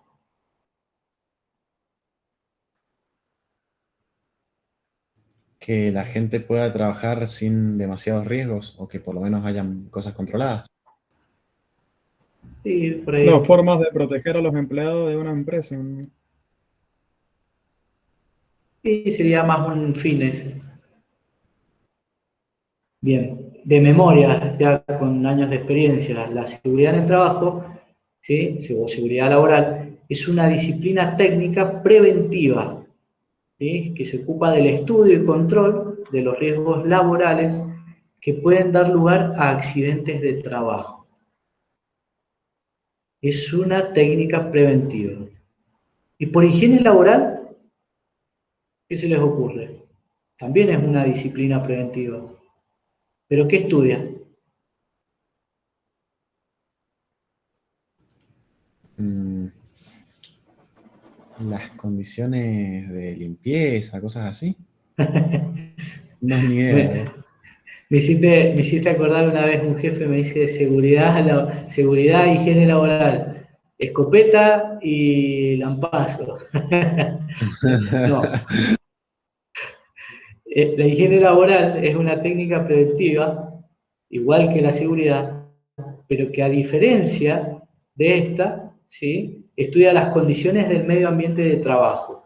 Que la gente pueda trabajar sin demasiados riesgos o que por lo menos hayan cosas controladas. Sí, por ahí. Las formas de proteger a los empleados de una empresa, ¿no? Sí, sería más un fin ese. Bien, de memoria, ya con años de experiencia, la seguridad en el trabajo, ¿sí? O seguridad laboral, es una disciplina técnica preventiva, ¿sí? Que se ocupa del estudio y control de los riesgos laborales que pueden dar lugar a accidentes de trabajo. Es una técnica preventiva. Y por higiene laboral, ¿qué se les ocurre? También es una disciplina preventiva. ¿Pero qué estudia? Las condiciones de limpieza, cosas así. No, ni idea. Me hiciste acordar una vez un jefe me dice seguridad, higiene laboral, escopeta y lampazo. No, la higiene laboral es una técnica preventiva, igual que la seguridad, pero que a diferencia de esta, ¿sí?, estudia las condiciones del medio ambiente de trabajo.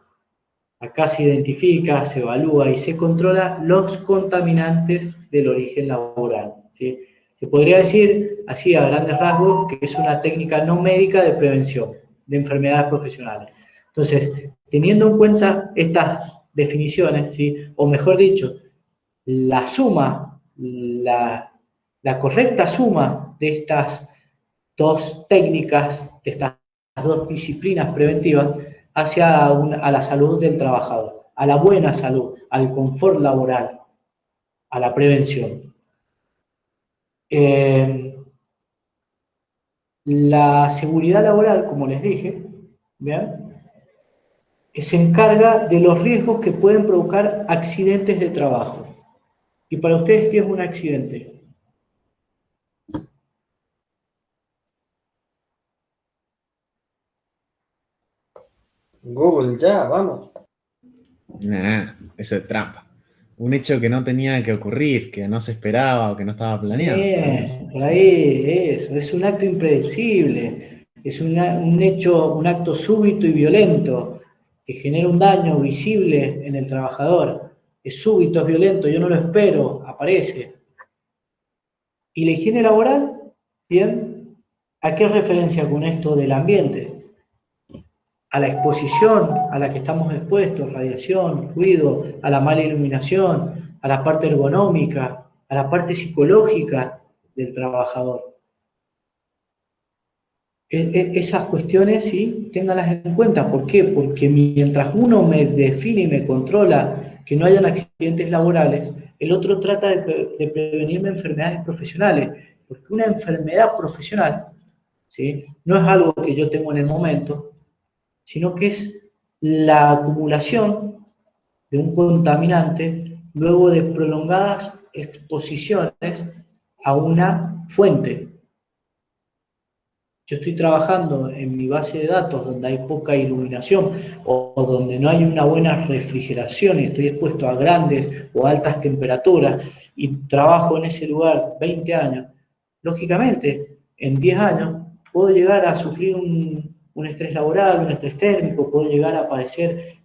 Acá se identifica, se evalúa y se controla los contaminantes del origen laboral, ¿sí? Se podría decir, así a grandes rasgos, que es una técnica no médica de prevención de enfermedades profesionales. Entonces, teniendo en cuenta estas definiciones, ¿sí?, o mejor dicho, la suma, la correcta suma de estas dos técnicas, de estas dos disciplinas preventivas, a la salud del trabajador, a la buena salud, al confort laboral, a la prevención. La seguridad laboral, como les dije, ¿bien?, se encarga de los riesgos que pueden provocar accidentes de trabajo. ¿Y para ustedes qué es un accidente? Google, ya, vamos. Nah, eso es trampa. Un hecho que no tenía que ocurrir, que no se esperaba o que no estaba planeado. Por ahí, eso. Es un acto impredecible. Es un hecho, un acto súbito y violento que genera un daño visible en el trabajador. Es súbito, es violento, yo no lo espero, aparece. ¿Y la higiene laboral? Bien, ¿a qué referencia con esto del ambiente? A la exposición a la que estamos expuestos, radiación, ruido, a la mala iluminación, a la parte ergonómica, a la parte psicológica del trabajador. Esas cuestiones, sí, ténganlas en cuenta. ¿Por qué? Porque mientras uno me define y me controla que no hayan accidentes laborales, el otro trata de prevenirme enfermedades profesionales. Porque una enfermedad profesional, ¿sí?, no es algo que yo tengo en el momento, sino que es la acumulación de un contaminante luego de prolongadas exposiciones a una fuente. Yo estoy trabajando en mi base de datos donde hay poca iluminación o donde no hay una buena refrigeración y estoy expuesto a grandes o altas temperaturas y trabajo en ese lugar 20 años, lógicamente, en 10 años puedo llegar a sufrir un estrés laboral, un estrés térmico, puedo llegar a padecer,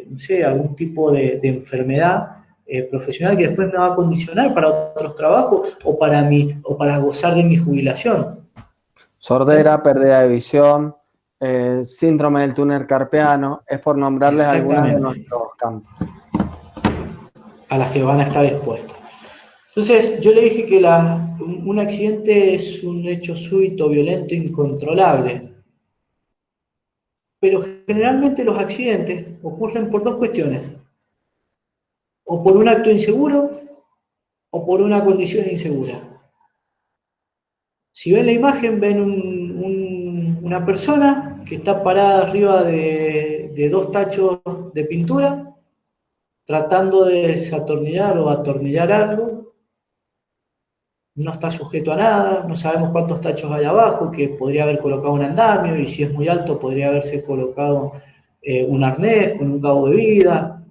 no sé, algún tipo de enfermedad profesional que después me va a condicionar para otros trabajos o para gozar de mi jubilación. Sordera, pérdida de visión, síndrome del túnel carpiano, es por nombrarles algunas de nuestros campos. A las que van a estar expuestas. Entonces, yo le dije que un accidente es un hecho súbito, violento, incontrolable. Pero generalmente los accidentes ocurren por dos cuestiones. O por un acto inseguro o por una condición insegura. Si ven la imagen, ven una persona que está parada arriba de dos tachos de pintura, tratando de desatornillar o atornillar algo. No está sujeto a nada, no sabemos cuántos tachos hay abajo, que podría haber colocado un andamio, y si es muy alto podría haberse colocado un arnés con un cabo de vida,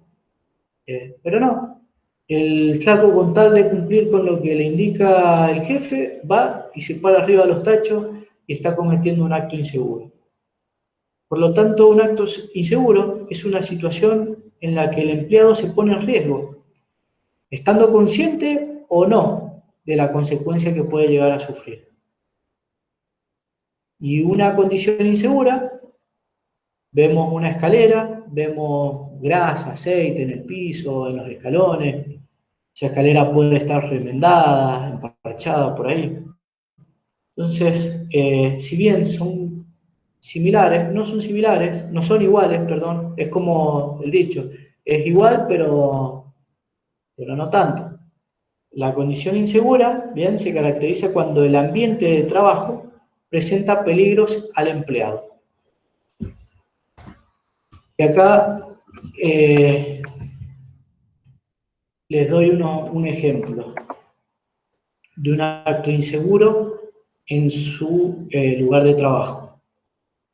pero no. El flaco, con tal de cumplir con lo que le indica el jefe, va y se para arriba de los tachos y está cometiendo un acto inseguro. Por lo tanto, un acto inseguro es una situación en la que el empleado se pone en riesgo, estando consciente o no de la consecuencia que puede llegar a sufrir. Y una condición insegura, vemos una escalera, vemos grasa, aceite en el piso, en los escalones, esa escalera puede estar remendada, emparchada por ahí. Entonces, si bien son similares, no son iguales, perdón, es como el dicho, es igual pero no tanto. La condición insegura, bien, se caracteriza cuando el ambiente de trabajo presenta peligros al empleado. Y acá les doy un ejemplo de un acto inseguro en su lugar de trabajo.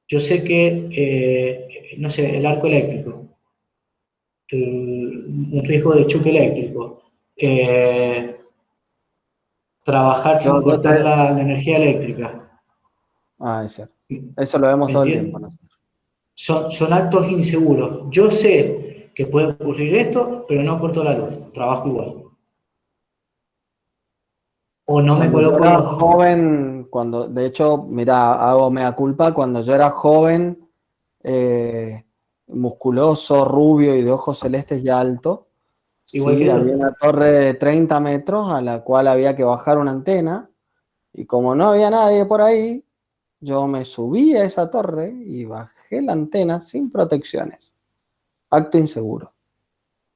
Yo sé que, no sé, el arco eléctrico, un riesgo de choque eléctrico, trabajar sin Yo cortar te- la energía eléctrica. Ah, es cierto. Eso lo vemos ¿Me todo el entiendes? tiempo, ¿no? Son actos inseguros. Yo sé que puede ocurrir esto, pero no corto la luz, trabajo igual. O no me Cuando yo coloco era los... joven, de hecho, mira, hago mea culpa, cuando yo era joven, musculoso, rubio y de ojos celestes ya alto, Igual que sí, había yo. una torre de 30 metros a la cual había que bajar una antena, y como no había nadie por ahí, yo me subí a esa torre y bajé la antena sin protecciones. Acto inseguro.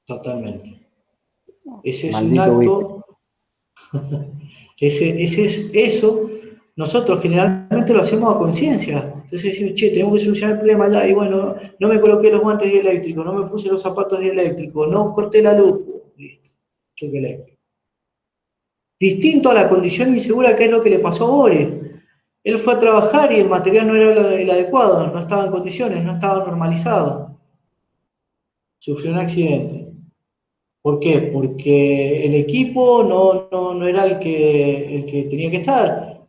Totalmente. Ese es un Maldito bicho. acto, eso, nosotros generalmente lo hacemos a conciencia. Entonces decimos, che, tenemos que solucionar el problema ya, y bueno, no me coloqué los guantes eléctricos, no me puse los zapatos eléctricos, no corté la luz, listo, choque eléctrico. Distinto a la condición insegura que es lo que le pasó a Boris. Él fue a trabajar y el material no era el adecuado, no estaba en condiciones, no estaba normalizado. Sufrió un accidente. ¿Por qué? Porque el equipo no era el que tenía que estar,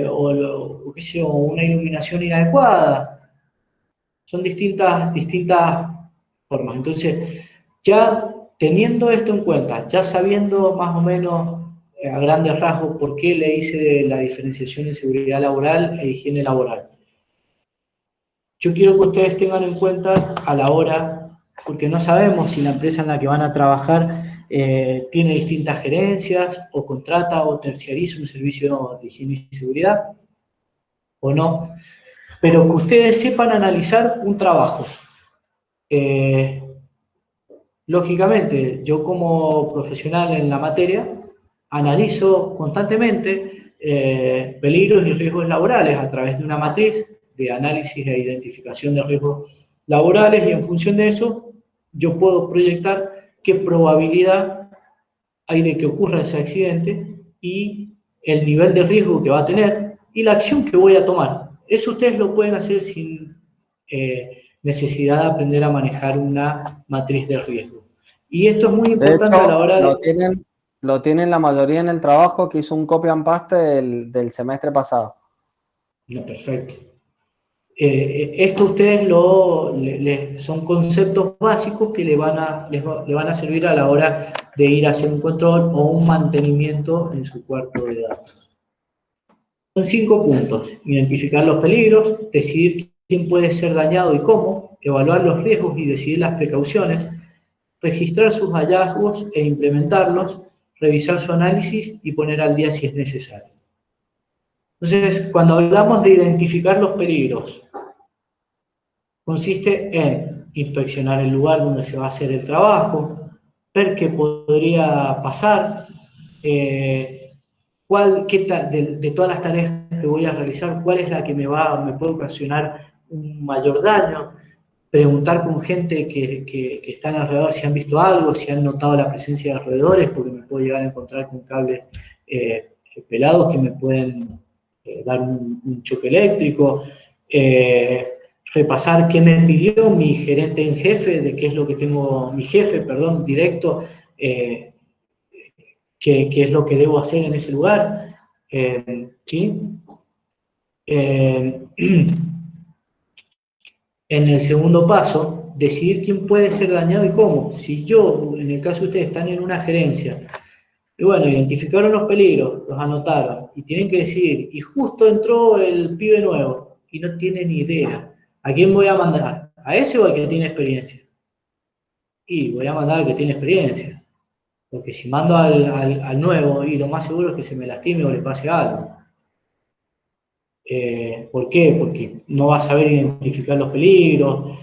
o qué sé yo, una iluminación inadecuada. Son distintas formas. Entonces, ya teniendo esto en cuenta, ya sabiendo más o menos a grandes rasgos por qué le hice la diferenciación en seguridad laboral e higiene laboral, yo quiero que ustedes tengan en cuenta a la hora, porque no sabemos si la empresa en la que van a trabajar tiene distintas gerencias o contrata o terciariza un servicio de higiene y seguridad o no, pero que ustedes sepan analizar un trabajo. Eh, Lógicamente, yo como profesional en la materia analizo constantemente peligros y riesgos laborales a través de una matriz de análisis e identificación de riesgos laborales, y en función de eso yo puedo proyectar qué probabilidad hay de que ocurra ese accidente y el nivel de riesgo que va a tener y la acción que voy a tomar. Eso ustedes lo pueden hacer sin necesidad de aprender a manejar una matriz de riesgo. Y esto es muy De importante a la hecho, hora de... lo tienen la mayoría en el trabajo que hizo un copy and paste del semestre pasado. No, perfecto. Esto ustedes son conceptos básicos que le van a servir a la hora de ir a hacer un control o un mantenimiento en su cuerpo de datos. Son 5 puntos: identificar los peligros, decidir quién puede ser dañado y cómo, evaluar los riesgos y decidir las precauciones, registrar sus hallazgos e implementarlos, revisar su análisis y poner al día si es necesario. Entonces, cuando hablamos de identificar los peligros, consiste en inspeccionar el lugar donde se va a hacer el trabajo, ver qué podría pasar, de todas las tareas que voy a realizar, cuál es la que me puede ocasionar un mayor daño, preguntar con gente que están alrededor si han visto algo, si han notado la presencia de roedores, porque me puedo llegar a encontrar con cables pelados que me pueden dar un choque eléctrico, repasar qué me pidió mi gerente en jefe, de qué es lo que tengo, mi jefe, perdón, directo, qué es lo que debo hacer en ese lugar, ¿sí? En el segundo paso, decidir quién puede ser dañado y cómo. Si yo, en el caso de ustedes, están en una gerencia, y bueno, identificaron los peligros, los anotaron, y tienen que decidir, y justo entró el pibe nuevo, y no tiene ni idea, ¿a quién voy a mandar? ¿A ese o al que tiene experiencia? Y voy a mandar al que tiene experiencia, porque si mando al nuevo, y lo más seguro es que se me lastime o le pase algo. ¿Por qué? Porque no va a saber identificar los peligros,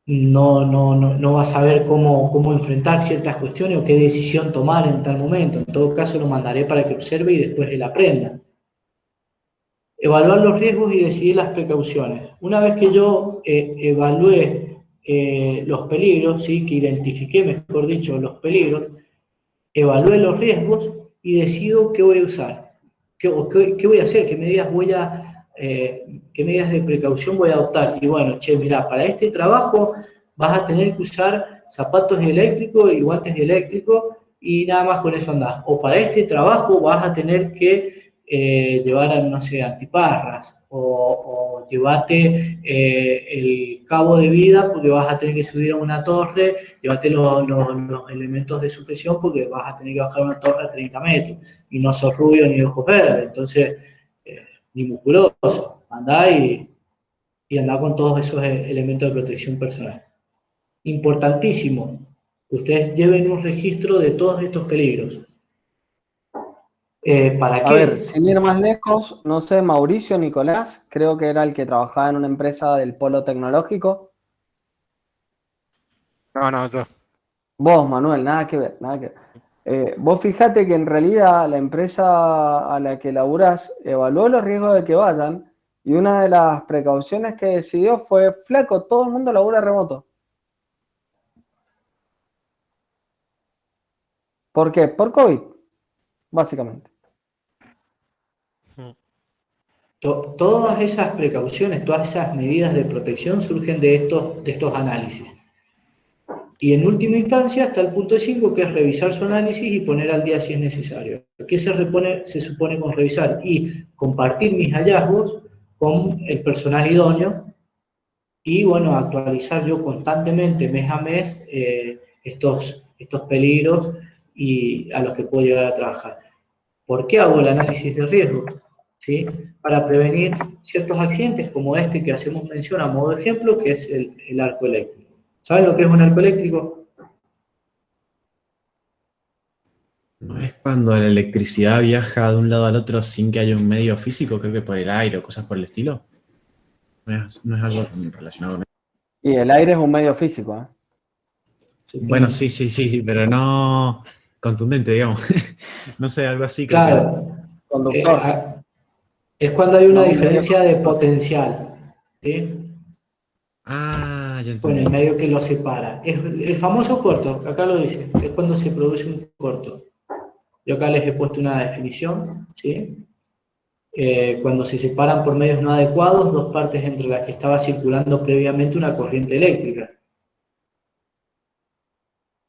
no va a saber cómo enfrentar ciertas cuestiones o qué decisión tomar en tal momento. En todo caso, lo mandaré para que observe y después él aprenda. Evaluar los riesgos y decidir las precauciones. Una vez que yo evalué los peligros, ¿sí? Que identifiqué, mejor dicho, los peligros, evalué los riesgos y decido qué voy a usar, qué voy a hacer, qué medidas de precaución voy a adoptar. Y bueno, che, mirá, para este trabajo vas a tener que usar zapatos eléctricos y guantes eléctricos y nada más con eso andás. O para este trabajo vas a tener que llevar, no sé, antiparras, o llevate el cabo de vida porque vas a tener que subir a una torre, llévate los elementos de sujeción porque vas a tener que bajar una torre a 30 metros, y no sos rubio ni ojos verdes, entonces, ni musculoso, andá y andá con todos esos elementos de protección personal. Importantísimo, que ustedes lleven un registro de todos estos peligros. ¿Para A qué? ver, sin ir más lejos, no sé, Mauricio Nicolás, creo que era el que trabajaba en una empresa del polo tecnológico. No, yo. Vos, Manuel, nada que ver, nada que ver. Vos fijate que en realidad la empresa a la que laburás evaluó los riesgos de que vayan, y una de las precauciones que decidió fue, flaco, todo el mundo labura remoto. ¿Por qué? Por COVID, básicamente. Todas esas precauciones, todas esas medidas de protección surgen de estos análisis. Y en última instancia está el punto 5, que es revisar su análisis y poner al día si es necesario. ¿Qué se supone con revisar? Y compartir mis hallazgos con el personal idóneo y, bueno, actualizar yo constantemente, mes a mes, estos peligros y a los que puedo llegar a trabajar. ¿Por qué hago el análisis de riesgo? ¿Sí? Para prevenir ciertos accidentes como este que hacemos mención a modo de ejemplo, que es el arco eléctrico. ¿Saben lo que es un arco eléctrico? ¿No es cuando la electricidad viaja de un lado al otro sin que haya un medio físico? Creo que por el aire o cosas por el estilo. No es algo relacionado con eso. Y el aire es un medio físico, ¿eh? Bueno, sí, pero no contundente, digamos. No sé, algo así. Creo Claro. Conductor. Es cuando hay una No, un diferencia medio de potencial, ¿sí? Ya Con entendí. el medio que lo separa. Es el famoso corto, acá lo dice, es cuando se produce un corto. Yo acá les he puesto una definición, ¿sí? Cuando se separan por medios no adecuados dos partes entre las que estaba circulando previamente una corriente eléctrica.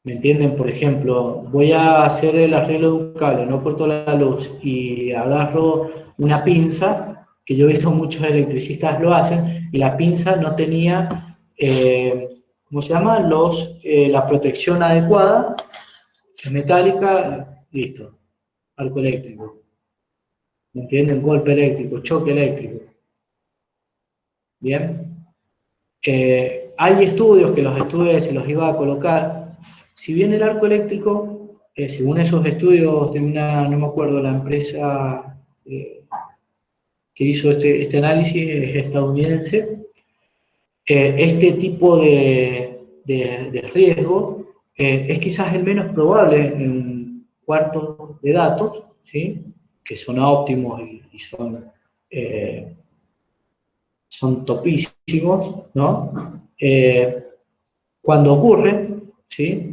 ¿Me entienden? Por ejemplo, voy a hacer el arreglo de un cable, no corto la luz y agarro una pinza, que yo he visto muchos electricistas lo hacen, y la pinza no tenía, ¿cómo se llama? La protección adecuada, es metálica, listo, arco eléctrico. ¿Me entienden? Golpe eléctrico, choque eléctrico. ¿Bien? Hay estudios que los estudios se los iba a colocar. Si bien el arco eléctrico, según esos estudios de no me acuerdo, la empresa que hizo este análisis es estadounidense, este tipo de riesgo es quizás el menos probable en cuartos de datos, ¿sí? Que son óptimos y son topísimos, ¿no? Cuando ocurre, ¿sí?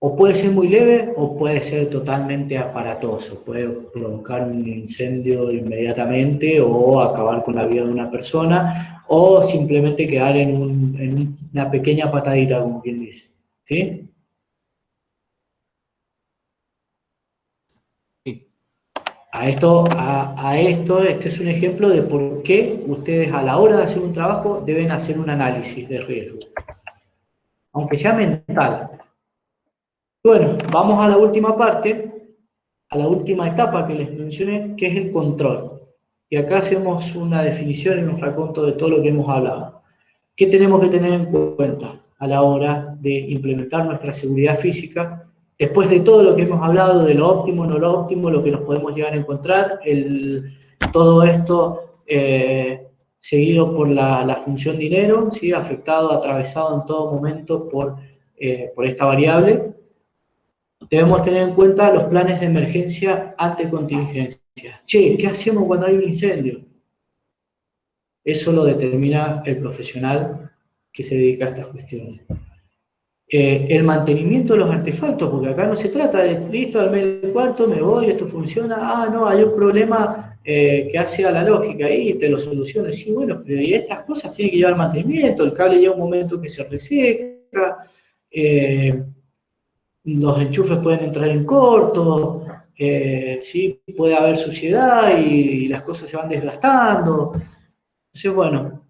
O puede ser muy leve o puede ser totalmente aparatoso, puede provocar un incendio inmediatamente o acabar con la vida de una persona o simplemente quedar en una pequeña patadita, como quien dice, ¿sí? Este es un ejemplo de por qué ustedes a la hora de hacer un trabajo deben hacer un análisis de riesgo, aunque sea mental. Bueno, vamos a la última parte, a la última etapa que les mencioné, que es el control. Y acá hacemos una definición en un raconto de todo lo que hemos hablado. ¿Qué tenemos que tener en cuenta a la hora de implementar nuestra seguridad física? Después de todo lo que hemos hablado, de lo óptimo, no lo óptimo, lo que nos podemos llegar a encontrar, todo esto seguido por la función dinero, ¿sí? Afectado, atravesado en todo momento por esta variable. Debemos tener en cuenta los planes de emergencia ante contingencias. Che, ¿qué hacemos cuando hay un incendio? Eso lo determina el profesional que se dedica a estas cuestiones. El mantenimiento de los artefactos, porque acá no se trata de, listo, al medio del cuarto, me voy, esto funciona, no, hay un problema que hace a la lógica y te lo soluciona. Sí, bueno, pero y estas cosas tienen que llevar mantenimiento, el cable llega un momento que se reseca, los enchufes pueden entrar en corto, ¿sí? Puede haber suciedad y las cosas se van desgastando. Entonces, bueno,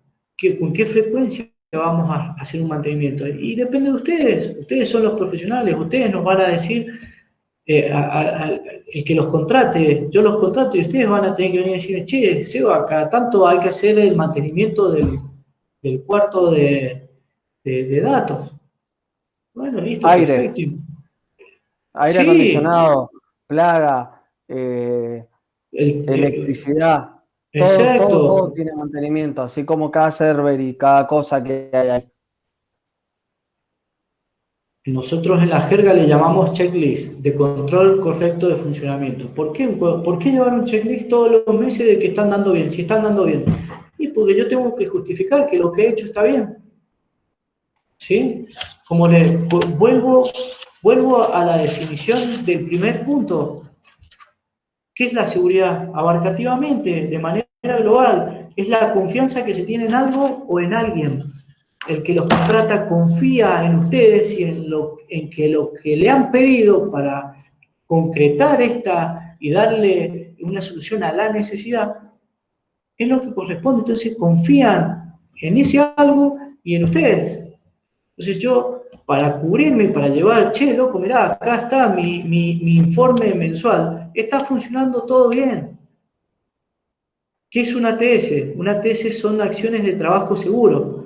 ¿con qué frecuencia vamos a hacer un mantenimiento? Y depende de ustedes. Ustedes son los profesionales, ustedes nos van a decir, el que los contrate, yo los contrato y ustedes van a tener que venir a decirme, che, Seba, cada tanto hay que hacer el mantenimiento del cuarto de datos. Bueno, listo, Aire, perfecto. aire Sí, acondicionado, plaga, el- electricidad, todo exacto. tiene mantenimiento, así como cada server y cada cosa que hay ahí. Nosotros en la jerga le llamamos checklist de control correcto de funcionamiento. ¿Por qué llevar un checklist todos los meses de que están dando bien? Si están dando bien. Y porque yo tengo que justificar que lo que he hecho está bien. ¿Sí? Como vuelvo a la definición del primer punto. ¿Qué es la seguridad? Abarcativamente, de manera global, es la confianza que se tiene en algo o en alguien. El que los contrata confía en ustedes y en que lo que le han pedido para concretar esta y darle una solución a la necesidad es lo que corresponde. Entonces confían en ese algo y en ustedes. Entonces yo, para cubrirme, para llevar, che, loco, mirá, acá está mi informe mensual, está funcionando todo bien. ¿Qué es una ATS? Una ATS son acciones de trabajo seguro.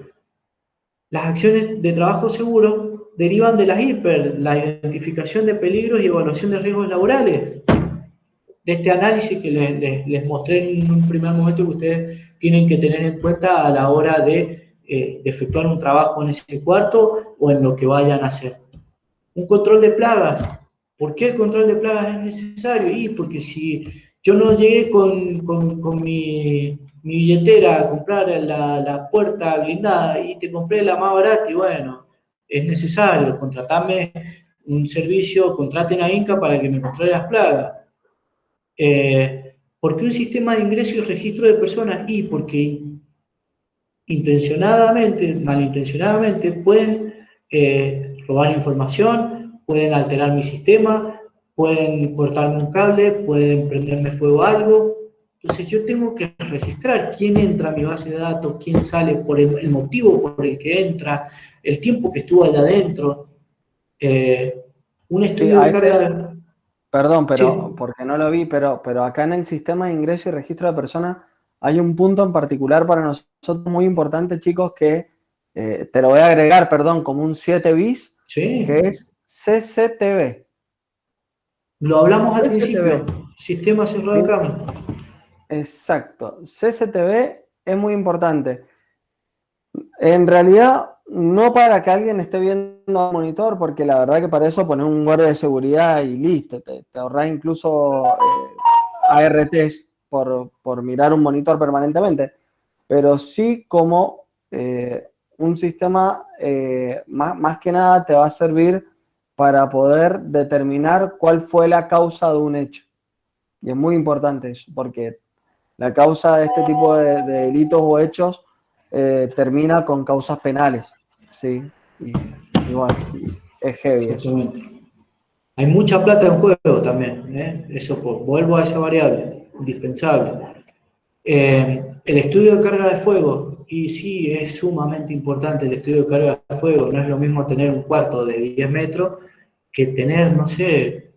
Las acciones de trabajo seguro derivan de las IPER, la identificación de peligros y evaluación de riesgos laborales. De este análisis que les mostré en un primer momento que ustedes tienen que tener en cuenta a la hora de efectuar un trabajo en ese cuarto o en lo que vayan a hacer. Un control de plagas. ¿Por qué el control de plagas es necesario? Y porque si yo no llegué con mi billetera a comprar la puerta blindada y te compré la más barata, y bueno, es necesario, contratarme un servicio, contraten a Inca para que me controle las plagas. ¿Por qué un sistema de ingreso y registro de personas? Y porque intencionadamente, malintencionadamente, pueden robar información, pueden alterar mi sistema, pueden cortarme un cable, pueden prenderme fuego a algo. Entonces yo tengo que registrar quién entra a mi base de datos, quién sale, por el motivo por el que entra, el tiempo que estuvo allá adentro. Un Sí, estudio de carga... perdón, Sí, pero porque no lo vi, pero acá en el sistema de ingreso y registro de personas hay un punto en particular para nosotros muy importante, chicos, que te lo voy a agregar, perdón, como un 7 bis, que sí. es CCTV. Lo hablamos al principio, CCTV, sistema cerrado de ¿sí? cambio. Exacto. CCTV es muy importante. En realidad, no para que alguien esté viendo el monitor, porque la verdad que para eso poner un guardia de seguridad y listo, te ahorrás incluso ARTs por mirar un monitor permanentemente, pero sí como un sistema más que nada te va a servir para poder determinar cuál fue la causa de un hecho. Y es muy importante eso, porque la causa de este tipo de delitos o hechos termina con causas penales, ¿sí? Y bueno, es heavy eso. Exactamente. Hay mucha plata en juego también, ¿eh? Eso, vuelvo a esa variable, indispensable. El estudio de carga de fuego, y sí, es sumamente importante el estudio de carga de fuego. No es lo mismo tener un cuarto de 10 metros que tener, no sé,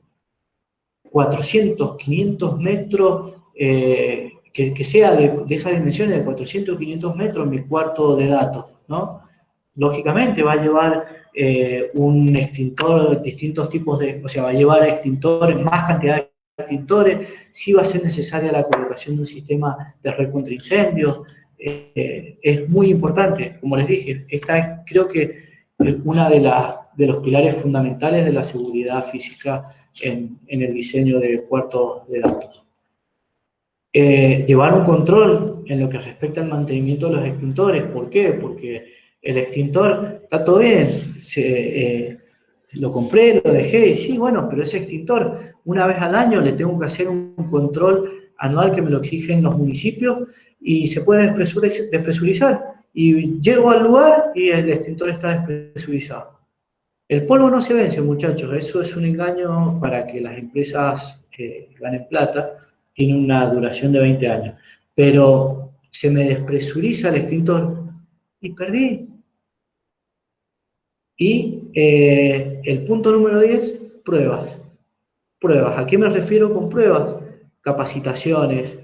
400, 500 metros, que sea de esas dimensiones de 400, 500 metros mi cuarto de datos, ¿no? Lógicamente va a llevar un extintor, distintos tipos de, o sea, va a llevar extintores, más cantidad de extintores, sí va a ser necesaria la colocación de un sistema de red contra incendios, es muy importante, como les dije, esta es creo que una de los pilares fundamentales de la seguridad física en el diseño de puertos de datos. Llevar un control en lo que respecta al mantenimiento de los extintores. ¿Por qué? Porque el extintor está todo bien, lo compré, lo dejé, y sí, bueno, pero ese extintor, una vez al año le tengo que hacer un control anual que me lo exigen los municipios y se puede despresurizar. Y llego al lugar y el extintor está despresurizado. El polvo no se vence, muchachos, eso es un engaño para que las empresas ganen plata, tiene una duración de 20 años. Pero se me despresuriza el extintor y perdí. Y el punto número 10, pruebas. Pruebas. ¿A qué me refiero con pruebas? Capacitaciones,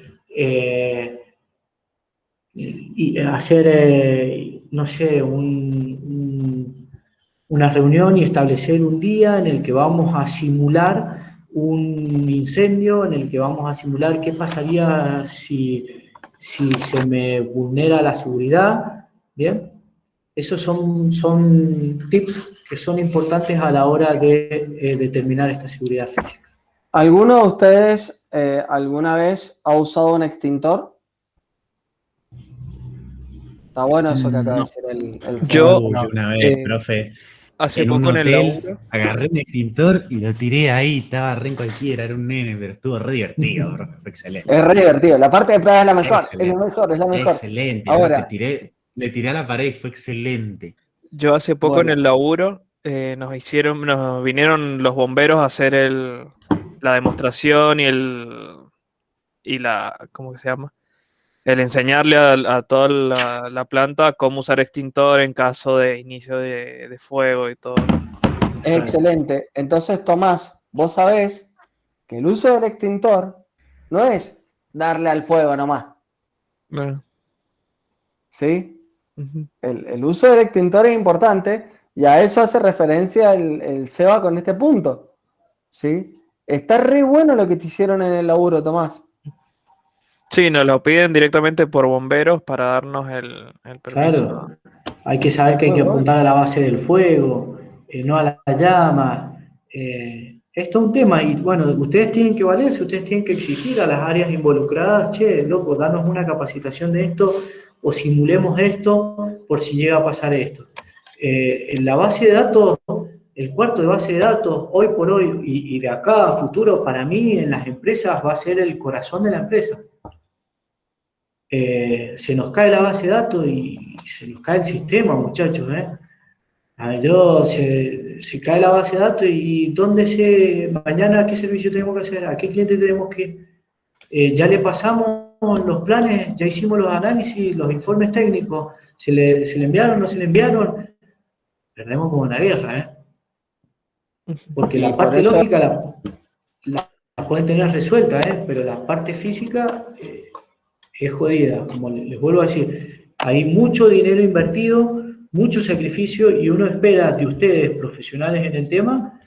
y hacer, no sé, una reunión y establecer un día en el que vamos a simular un incendio, en el que vamos a simular qué pasaría si se me vulnera la seguridad. Bien, esos son tips que son importantes a la hora de determinar esta seguridad física. ¿Alguno de ustedes alguna vez ha usado un extintor? Está bueno eso que acaba de decir el Yo, Uy, una vez, eh, profe, hace en un poco en el hotel, laburo, agarré un extintor y lo tiré ahí, estaba re en cualquiera, era un nene, pero estuvo re divertido, profe, fue excelente. Es re divertido. La parte de prueba es la mejor. Excelente. Es la mejor, es la mejor. Excelente, Ahora, le tiré a la pared y fue excelente. yo hace poco en bueno, el laburo nos vinieron los bomberos a hacer la demostración y ¿cómo que se llama? El enseñarle a toda la planta cómo usar extintor en caso de inicio de fuego y todo. es excelente. Entonces, Tomás, vos sabés que el uso del extintor no es darle al fuego nomás, Bueno, ¿sí? ujú. El uso del extintor es importante y a eso hace referencia el Seba con este punto, ¿sí? Está re bueno lo que te hicieron en el laburo, Tomás. Sí, nos lo piden directamente por bomberos para darnos el permiso. Claro, hay que saber que hay que apuntar a la base del fuego, no a la llama. Esto es un tema y bueno, ustedes tienen que valerse, ustedes tienen que exigir a las áreas involucradas, che, loco, danos una capacitación de esto o simulemos esto por si llega a pasar esto. En la base de datos, el cuarto de base de datos, hoy por hoy y de acá a futuro, para mí en las empresas va a ser el corazón de la empresa. Se nos cae la base de datos y se nos cae el sistema, muchachos. Se cae la base de datos y ¿dónde mañana qué servicio tenemos que hacer? ¿A qué cliente tenemos que ir? Ya le pasamos los planes, ya hicimos los análisis, los informes técnicos, ¿se le enviaron, no se le enviaron? Perdemos como una guerra, porque Y la por parte eso, lógica la pueden tener resuelta, pero la parte física es jodida, como les vuelvo a decir, hay mucho dinero invertido, mucho sacrificio y uno espera de ustedes, profesionales en el tema,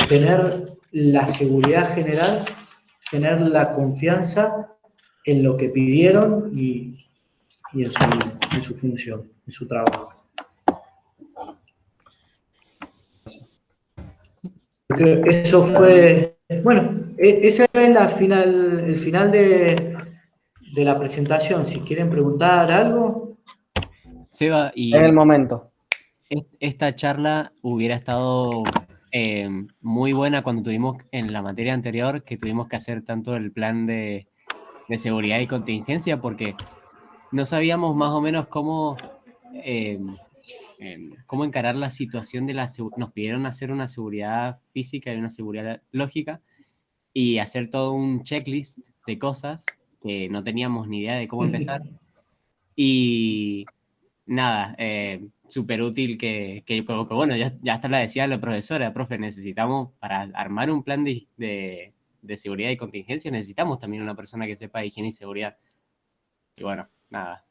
tener la seguridad general, tener la confianza en lo que pidieron y en su función, en su trabajo. Creo que eso fue, bueno, ese es el final de la presentación. Si quieren preguntar algo. Seba, y es el momento. esta charla hubiera estado muy buena cuando tuvimos en la materia anterior que tuvimos que hacer tanto el plan de seguridad y contingencia porque no sabíamos más o menos cómo encarar la situación de nos pidieron hacer una seguridad física y una seguridad lógica y hacer todo un checklist de cosas que no teníamos ni idea de cómo empezar y nada, súper útil que bueno, ya hasta la decía la profesora, profe, necesitamos para armar un plan de seguridad y contingencia, necesitamos también una persona que sepa de higiene y seguridad. Y bueno, nada.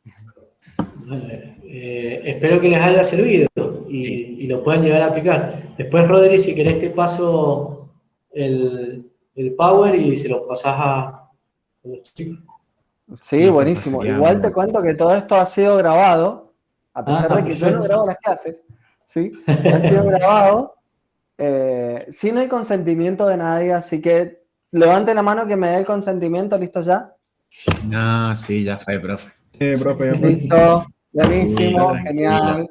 Espero que les haya servido y lo puedan llegar a aplicar. Después, Rodri, si querés te paso el Power y se lo pasás a los chicos. Sí, buenísimo. Igual te cuento que todo esto ha sido grabado, a pesar de que yo no grabo las clases, ¿sí? Ha sido grabado sin el consentimiento de nadie, así que levante la mano que me dé el consentimiento, ¿listo ya? No, sí, ya fue, profe. Profe, ya fue. Listo, buenísimo, Sí, genial.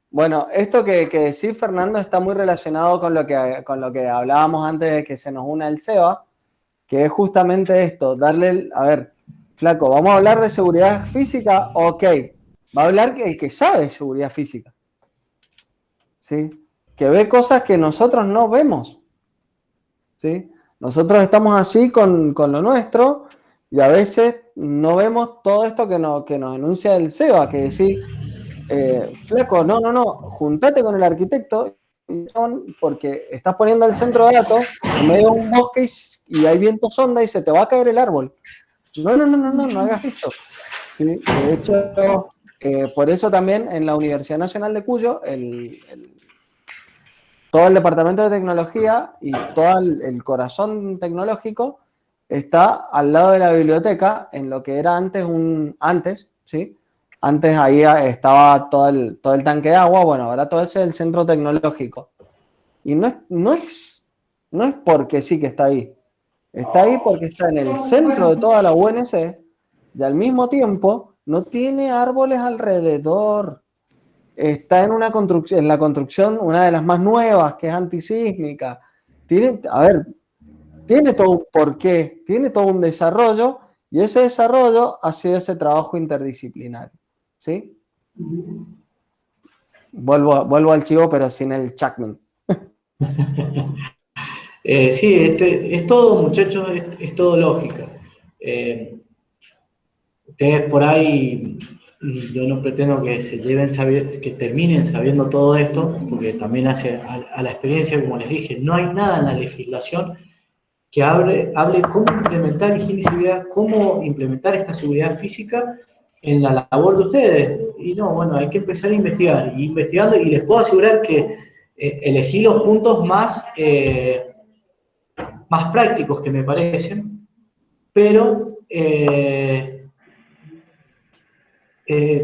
Bueno, esto que decís, Fernando, está muy relacionado con lo que hablábamos antes de que se nos una el Seba, que es justamente esto, darle, a ver, flaco, ¿vamos a hablar de seguridad física? Ok, va a hablar el que sabe de seguridad física. ¿Sí? que ve cosas que nosotros no vemos, ¿sí? Nosotros estamos así con lo nuestro y a veces no vemos todo esto que nos enuncia el SEBA, que decir, flaco, no, juntate con el arquitecto porque estás poniendo el centro de datos en medio de un bosque y hay viento sonda y se te va a caer el árbol. No hagas eso. ¿Sí? De hecho, por eso también en la Universidad Nacional de Cuyo, todo el departamento de tecnología y todo el corazón tecnológico está al lado de la biblioteca, en lo que era antes, ¿sí? Antes ahí estaba todo el tanque de agua, bueno, ahora todo ese es el centro tecnológico. Y no es porque sí que está ahí. Está ahí porque está en el centro de toda la UNC y al mismo tiempo no tiene árboles alrededor. Está en la construcción, una de las más nuevas, que es antisísmica. Tiene todo un porqué, tiene todo un desarrollo, y ese desarrollo ha sido ese trabajo interdisciplinario. ¿Sí? Vuelvo al chivo, pero sin el Chapman. Sí, es todo, muchachos, es todo lógica. Ustedes por ahí, yo no pretendo que que terminen sabiendo todo esto, porque también hace a la experiencia, como les dije, no hay nada en la legislación que hable cómo implementar higiene y seguridad, cómo implementar esta seguridad física en la labor de ustedes. Y no, bueno, hay que empezar a investigar, y investigando, y les puedo asegurar que elegí los puntos más prácticos que me parecen, pero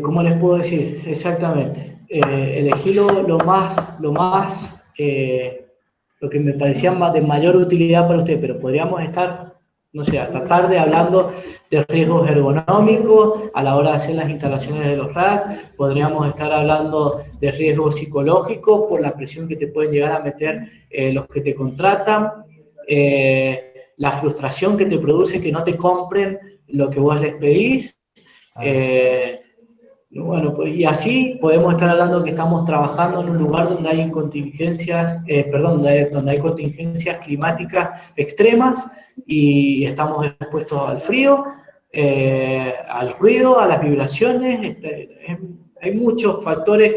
¿cómo les puedo decir? Exactamente. Elegí lo que me parecía de mayor utilidad para usted, pero podríamos estar, no sé, a tratar de hablando de riesgos ergonómicos a la hora de hacer las instalaciones de los racks, podríamos estar hablando de riesgos psicológicos por la presión que te pueden llegar a meter los que te contratan, la frustración que te produce que no te compren lo que vos les pedís. Bueno, pues, y así podemos estar hablando que estamos trabajando en un lugar donde hay donde hay contingencias climáticas extremas y estamos expuestos al frío, al ruido, a las vibraciones. Hay muchos factores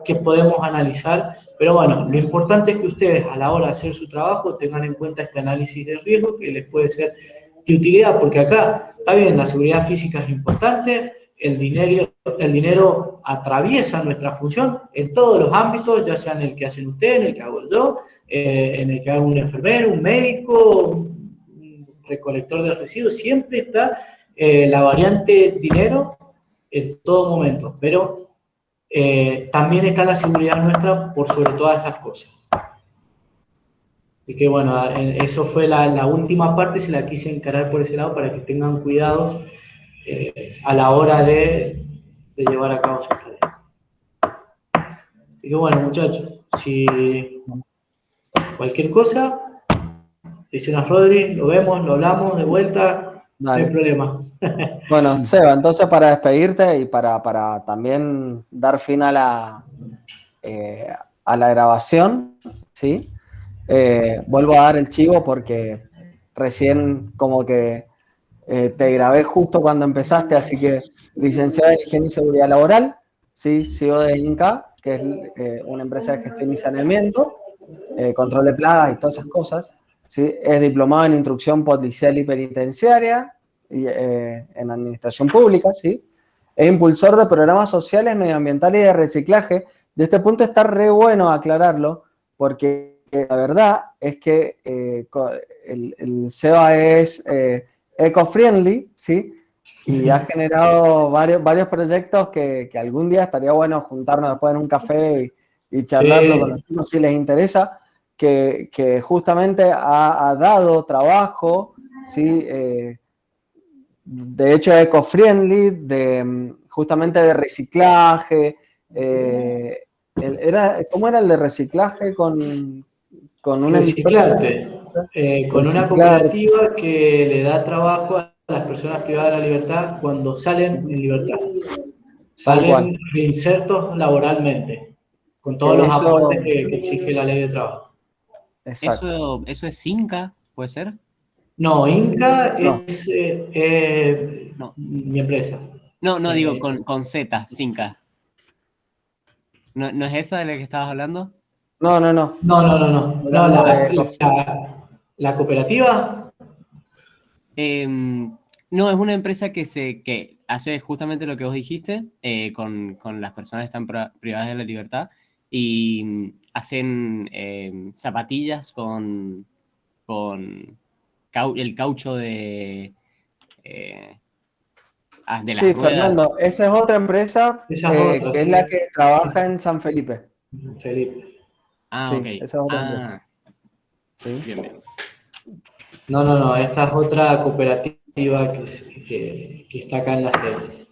que podemos analizar, pero bueno, lo importante es que ustedes a la hora de hacer su trabajo tengan en cuenta este análisis de riesgo que les puede ser de utilidad, porque acá, está bien, la seguridad física es importante. El dinero atraviesa nuestra función en todos los ámbitos, ya sea en el que hacen ustedes, en el que hago yo, en el que hago un enfermero, un médico, un recolector de residuos. Siempre está la variante dinero en todo momento, pero también está la seguridad nuestra por sobre todas las cosas. Así que bueno, eso fue la última parte, se la quise encarar por ese lado para que tengan cuidado a la hora de llevar a cabo su tarea. Así que bueno, muchachos, si cualquier cosa, dicen a Rodri, lo vemos, lo hablamos de vuelta, no hay problema. Bueno, Seba, entonces para despedirte y para también dar fin a la grabación, ¿sí? Vuelvo a dar el chivo porque recién como que te grabé justo cuando empezaste, así que licenciada en Higiene y Seguridad Laboral, ¿sí? CEO de INCA, que es una empresa de gestión y saneamiento, control de plagas y todas esas cosas, ¿sí? Es diplomado en Instrucción Policial y Penitenciaria, y, en Administración Pública, ¿sí? Es impulsor de programas sociales, medioambientales y de reciclaje. De este punto está re bueno aclararlo, porque la verdad es que el SEBA es eco-friendly, ¿sí? Y ha generado varios proyectos que algún día estaría bueno juntarnos después en un café y charlarlo con los chicos si les interesa, que justamente ha dado trabajo, ¿sí? De hecho, eco-friendly, justamente de reciclaje. ¿Cómo era el de reciclaje con una reciclarte, con una cooperativa que le da trabajo a las personas privadas de la libertad cuando salen en libertad. Salen reinsertos laboralmente. con todos Que los eso- aportes que exige la ley de trabajo. Exacto. ¿Eso es Cinca? ¿Puede ser? No, Inca No. es No. mi empresa. No, digo Eh, con Z, Cinca. ¿No es esa de la que estabas hablando? No. No, Hablando de la cooperativa. No, es una empresa que hace justamente lo que vos dijiste, con las personas que están privadas de la libertad, y hacen zapatillas con el caucho de las Sí, ruedas. Fernando, esa es otra empresa Esa es otra, que es sí. la que trabaja en San Felipe. Felipe. Ah, Sí, ok. esa es otra empresa. Sí. Bien. No, esta es otra cooperativa que está acá en las sedes.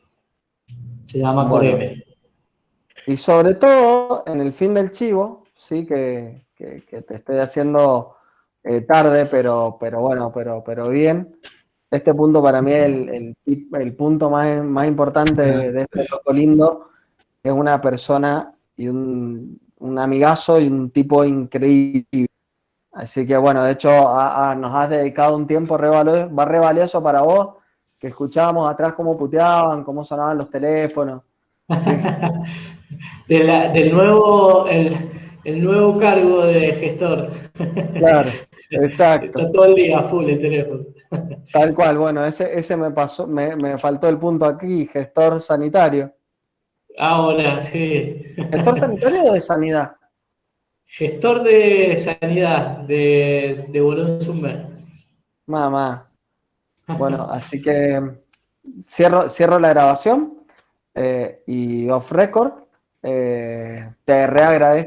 Se llama Bueno. Coreme. Y sobre todo, en el fin del chivo, sí, que te estoy haciendo tarde, pero bueno, pero bien. Este punto para mí es el punto más importante de este loco lindo. Es una persona y un amigazo y un tipo increíble. Así que bueno, de hecho nos has dedicado un tiempo re valioso para vos, que escuchábamos atrás cómo puteaban, cómo sonaban los teléfonos. Sí, Del nuevo, el nuevo cargo de gestor. claro, exacto. Está todo el día full el teléfono. Tal cual, bueno, ese me pasó, me faltó el punto aquí, gestor sanitario. Ahora, sí. ¿Gestor sanitario o de sanidad? Gestor de sanidad de Bolón Summer. Mamá. Bueno, así que cierro la grabación y off record. Te reagradezco